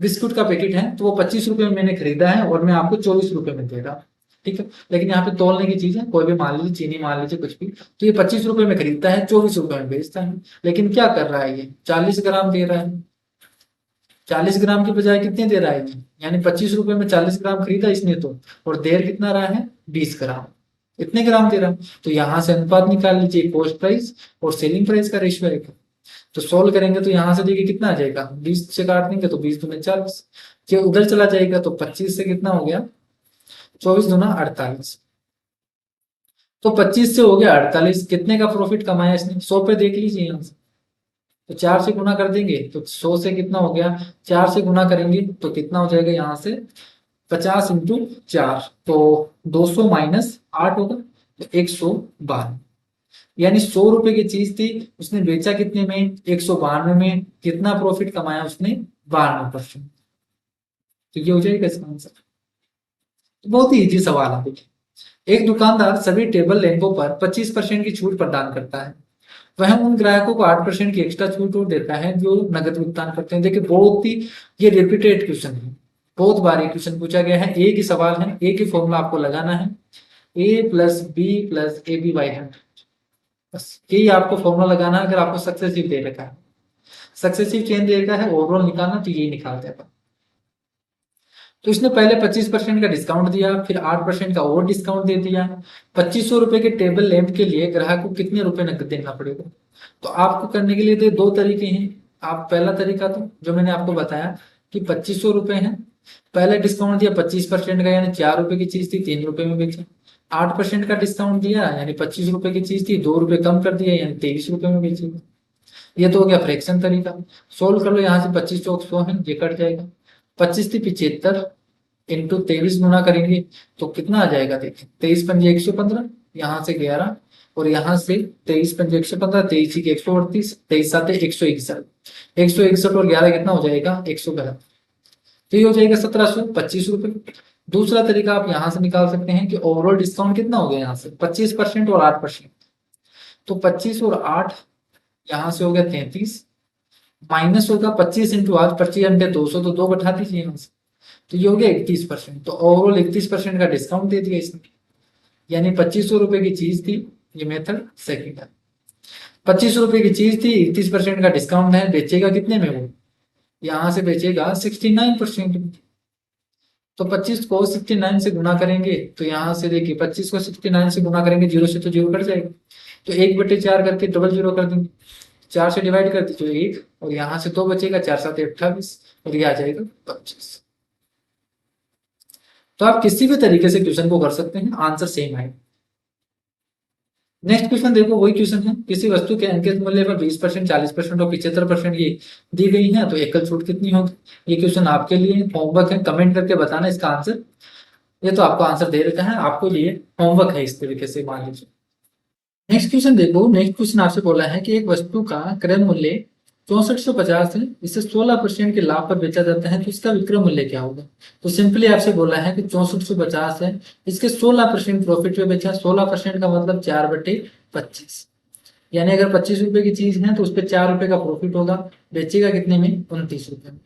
बिस्कुट का पैकेट है, तो वो 25 रुपए में मैंने खरीदा है और मैं आपको 24 रुपए में दे रहा हूँ। ठीक है, लेकिन यहाँ पे तौलने की चीज है, कोई भी मान लीजिए चीनी मान लीजिए कुछ भी, तो ये 25 रुपए में खरीदता है, 24 रुपए में बेचता है, लेकिन क्या कर रहा है, ये 40 ग्राम दे रहा है। 40 ग्राम के बजाय कितने दे रहा है ये? यानी 25 रुपए में 40 ग्राम खरीदा इसने तो, और देर कितना रहा है, 20 ग्राम, इतने ग्राम दे रहा है। तो यहाँ से अनुपात निकाल लीजिए, कॉस्ट प्राइस और सेलिंग प्राइस का रेशियो है। तो सोल्व करेंगे तो यहाँ से देखिए कितना आ जाएगा, 20 से काट देंगे तो 20 दूनी 40, जो उधर चला जाएगा तो 25 से कितना हो गया, 24 दूना 48, तो 25 से हो गया 48, कितने का प्रॉफिट कमाया इसने, 100 पे देख लीजिए यहाँ से। तो 4 से गुना कर देंगे तो 100 से कितना हो गया, 4 से गुना करेंगे तो कितना हो जाएगा यहाँ से, 50 × 4, तो 200 माइनस 8 होगा, तो 192, यानी 100 रुपए की चीज थी, उसने बेचा कितने में, 192 में, कितना प्रॉफिट कमाया उसने, 92%। तो ये हो जाएगा इसका आंसर। तो बहुत ही इजी सवाल है, देखिए, एक दुकानदार सभी टेबल लैंपों पर 25% की छूट प्रदान करता है। वह उन ग्राहकों को 8% की एक्स्ट्रा छूट और देता है जो नगद भुगतान करते हैं। देखिए बहुत ही ये रिपीटेड क्वेश्चन है, बहुत बार ये क्वेश्चन पूछा गया है, एक ही सवाल है, एक ही फॉर्मूला आपको लगाना है, A plus B plus A B by 100, बस यही आपको फॉर्मूला लगाना है। अगर आपको सक्सेसिव दे रखा है, सक्सेसिव चेन दे रखा है, ओवरऑल निकालना, तो यही निकालते हैं। तो इसने पहले 25% का डिस्काउंट दिया, फिर 8% का और डिस्काउंट दे दिया। 2500 रुपए के टेबल लैंप के लिए ग्राहक को कितने रुपए नकद देना पड़ेगा। तो आपको करने के लिए तो दो तरीके हैं। आप पहला तरीका तो जो मैंने आपको बताया कि 2500 रुपए है, पहले डिस्काउंट दिया 25% का, यानी 4 रुपए की चीज थी 3 रुपए में बेचा। 8% का डिस्काउंट दिया, यानी 25 रुपए की चीज थी, 2 रुपए कम कर दिया, यानी 23 रुपए में बेचेगा। ये तो हो गया फ्रैक्शन तरीका। सोल्व कर लो, यहाँ से 25 चौक 100 है, ये कट जाएगा। 25 थी 75 इंटू 23 गुना करेंगे तो कितना आ जाएगा, देखिए 23 × 5 = 115, यहाँ से 11, और यहाँ से 23 × 5 = 115, 23 × 138, 23 7 161, 161 और 11 कितना हो जाएगा, 111, तो ये हो जाएगा 1725 रुपए। दूसरा तरीका आप यहाँ से निकाल सकते हैं कि ओवरऑल डिस्काउंट कितना हो गया, यहाँ से 25% और 8%, तो 25 और 8, यहाँ से हो गया 33, माइनस होगा 25 × 8, 25 × 200, तो 2 बैठा दीजिए यहाँ से, तो ये हो गया 31%। तो ओवरऑल 31% का डिस्काउंट दे दिया इसने, यानी 2500 रुपए की चीज थी, ये मेथड सेकंड है। 25 रुपए की चीज थी, 31% का डिस्काउंट है, बेचेगा कितने में वो, यहाँ से बेचेगा 69% में। तो 25 को 69 से गुना करेंगे तो यहाँ से देखिए 25 को 69 से गुना करेंगे, जीरो से तो जीरो कट जाएगा, तो 1/4 करके डबल जीरो कर देंगे, 4 से डिवाइड कर दीजिए 1, और यहाँ से 2 बचेगा, 4 7 28, और ये आ जाएगा 25। तो आप किसी भी तरीके से क्वेश्चन को कर सकते हैं, आंसर सेम है। नेक्स्ट क्वेश्चन देखो, वही क्वेश्चन है, किसी वस्तु के अंकित मूल्य पर 20%, 40% और 75% ये दी गई है, तो एकल छूट कितनी होगी। ये क्वेश्चन आपके लिए होमवर्क है, कमेंट करके बताना इसका आंसर। ये तो आपको आंसर दे रखा है, आपको ये होमवर्क है इस तरीके से, मान लीजिए। नेक्स्ट क्वेश्चन देखो, नेक्स्ट क्वेश्चन आपसे बोला है कि एक वस्तु का क्रय मूल्य 6450 है, इसे 16% के लाभ पर बेचा जाता है, तो इसका विक्रय मूल्य क्या होगा। तो सिंपली आपसे बोला है कि 6450 है, इसके 16% प्रॉफिट पे बेचा, 16% का मतलब 4/25, यानी अगर 25 रुपए की चीज है तो उस पर 4 रुपए का प्रॉफिट होगा, बेचेगा कितने में, 29 रुपए में।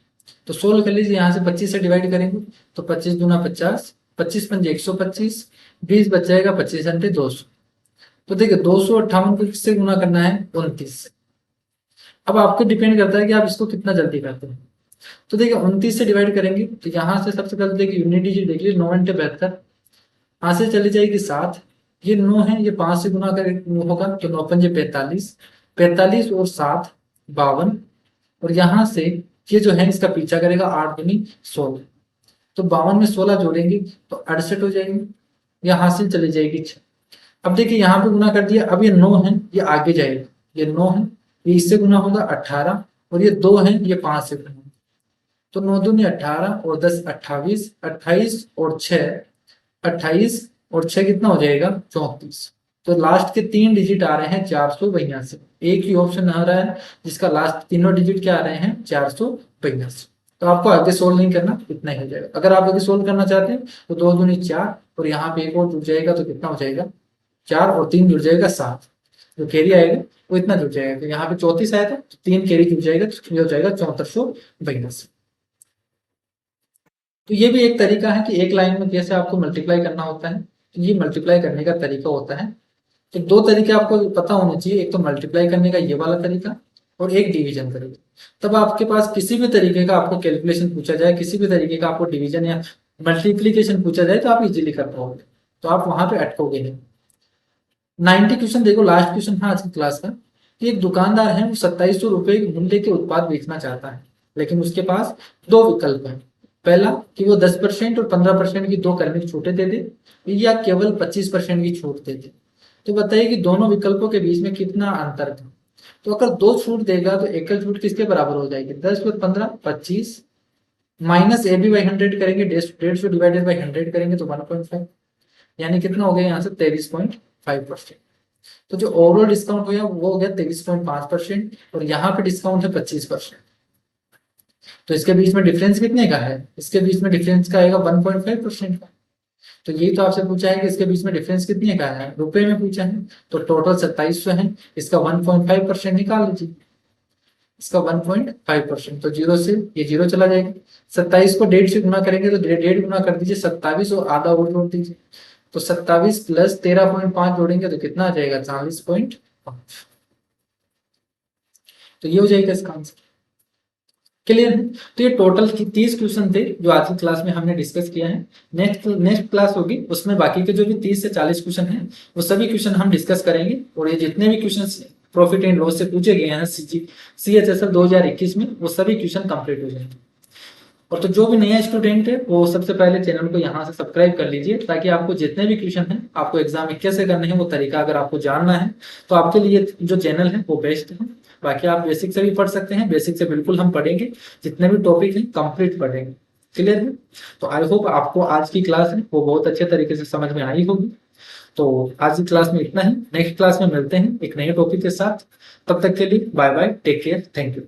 तो सोल्व कर लीजिए, यहाँ से 25 से डिवाइड करेंगे तो 25 दूना 50, 25 पंजे 125, 20 बच जाएगा, 25 घंटे 200। तो देखिए 258 को किससे गुना करना है, 29 से। अब आपको डिपेंड करता है कि आप इसको कितना जल्दी करते हैं। तो देखिए 29 से डिवाइड करेंगे तो यहाँ से सबसे पहले देखिए यूनिट डिजिट देख लीजिए, 9 घंटे 72, यहाँ से चली जाएगी 7, ये 9 है, ये 5 से गुना कर होगा तो 9 पंजे 45, 45 और 7 52, और यहाँ से ये जो है इसका पीछा करेगा 8 दूनी 16, तो 52 में 16 जोड़ेंगे तो 68 हो जाएंगे, या हासिल चली जाएगी 6। अब देखिए यहाँ पे गुना कर दिया, अब ये 9 है, ये आगे जाएगा, ये 9 है, ये इससे गुना होगा 18, और ये 2 है, ये 5 से गुना होगा। तो 9 दूनी 18 और 10 28, 28 और 6 28, और 6 कितना हो जाएगा, 34। तो लास्ट के 3 डिजिट आ रहे हैं 482। एक ही ऑप्शन आ रहा है जिसका लास्ट तीनों डिजिट क्या आ रहे हैं, 482। तो आपको आगे सोल्व नहीं करना, इतना ही हो जाएगा। अगर आप आगे सोल्व करना चाहते हैं तो 2 दूनी 4, और यहाँ पे एक और जुड़ जाएगा तो कितना हो जाएगा, 4 और 3 जुड़ जाएगा 7, जो कैरी आएगा वो इतना जुड़ जाएगा। तो यहाँ पे 34 आया था तो 3 कैरी जुड़ जाएगा, तो ये हो जाएगा 6482। तो ये भी एक तरीका है कि एक लाइन में कैसे आपको मल्टीप्लाई करना होता है। तो ये मल्टीप्लाई करने का तरीका होता है। तो 2 तरीके आपको पता होने चाहिए, एक तो मल्टीप्लाई करने का ये वाला तरीका, और एक डिवीजन तरीका। तब आपके पास किसी भी तरीके का आपको कैलकुलेशन पूछा जाए, किसी भी तरीके का आपको डिवीजन या मल्टीप्लीकेशन पूछा जाए तो आप इजीली कर पाओगे, तो आप वहां पे अटकोगे नहीं। 90 क्वेश्चन देखो, लास्ट क्वेश्चन है आज की क्लास का, कि एक दुकानदार है वो 2700 रुपए मूल्य के उत्पाद बेचना चाहता है, लेकिन उसके पास 2 विकल्प है। पहला कि वो 10% और 15% की 2 क्रमिक छूटें दे दे, या केवल 25% की छूट दे दे। तो बताइए कि दोनों विकल्पों के बीच में कितना अंतर है। तो अगर 2 छूट देगा तो एकल छूट किसके बराबर हो जाएगी, 10 और 15 25, माइनस ए बी बाई 100 करेंगे, 150 डिवाइडेड बाई 100 करेंगे तो 1.5, यानी कितना हो गया यहाँ से 23.5%। तो जो ओवरऑल डिस्काउंट हो गया वो हो गया 23.5%, और यहाँ पे डिस्काउंट है 25%। तो इसके बीच में डिफरेंस कितने का है, इसके बीच में डिफरेंस का आएगा 1.5% का। तो यही तो आपसे पूछा है कि इसके बीच में डिफरेंस कितने का है, रुपए में पूछा है। तो टोटल 2700 है, इसका 1.5% निकाल लीजिए, इसका 1.5%, तो 0 से ये 0 चला जाएगा। 27 को 1.5 से गुना करेंगे तो 1.5 गुना कर दीजिए 27, और आधा और जोड़ दीजिए, तो 27 प्लस 13.5 जोड़ेंगे तो कितना आ जाएगा, 40.5। तो ये हो जाएगा इसका आंसर। क्लियर है। तो ये टोटल 30 क्वेश्चन थे जो आज की क्लास में हमने डिस्कस किया है। नेक्स्ट क्लास होगी, उसमें बाकी के जो भी 30 से 40 क्वेश्चन हैं वो सभी क्वेश्चन हम डिस्कस करेंगे, और ये जितने भी क्वेश्चन प्रॉफिट एंड लॉस से पूछे गए हैं CHSL 2021 में, वो सभी क्वेश्चन कंप्लीट हो जाएंगे। और तो जो भी नया स्टूडेंट है वो सबसे पहले चैनल को यहाँ से सब्सक्राइब कर लीजिए, ताकि आपको जितने भी क्वेश्चन हैं आपको एग्जाम में कैसे करने हैं वो तरीका अगर आपको जानना है तो आपके लिए जो चैनल है वो बेस्ट है। बाकी आप बेसिक से भी पढ़ सकते हैं, बेसिक से बिल्कुल हम पढ़ेंगे, जितने भी टॉपिक हैं कंप्लीट पढ़ेंगे। क्लियर है। तो आई होप आपको आज की क्लास है वो बहुत अच्छे तरीके से समझ में आई होगी। तो आज की क्लास में इतना ही, नेक्स्ट क्लास में मिलते हैं एक नए टॉपिक के साथ। तब तक के लिए bye bye, take care, thank you.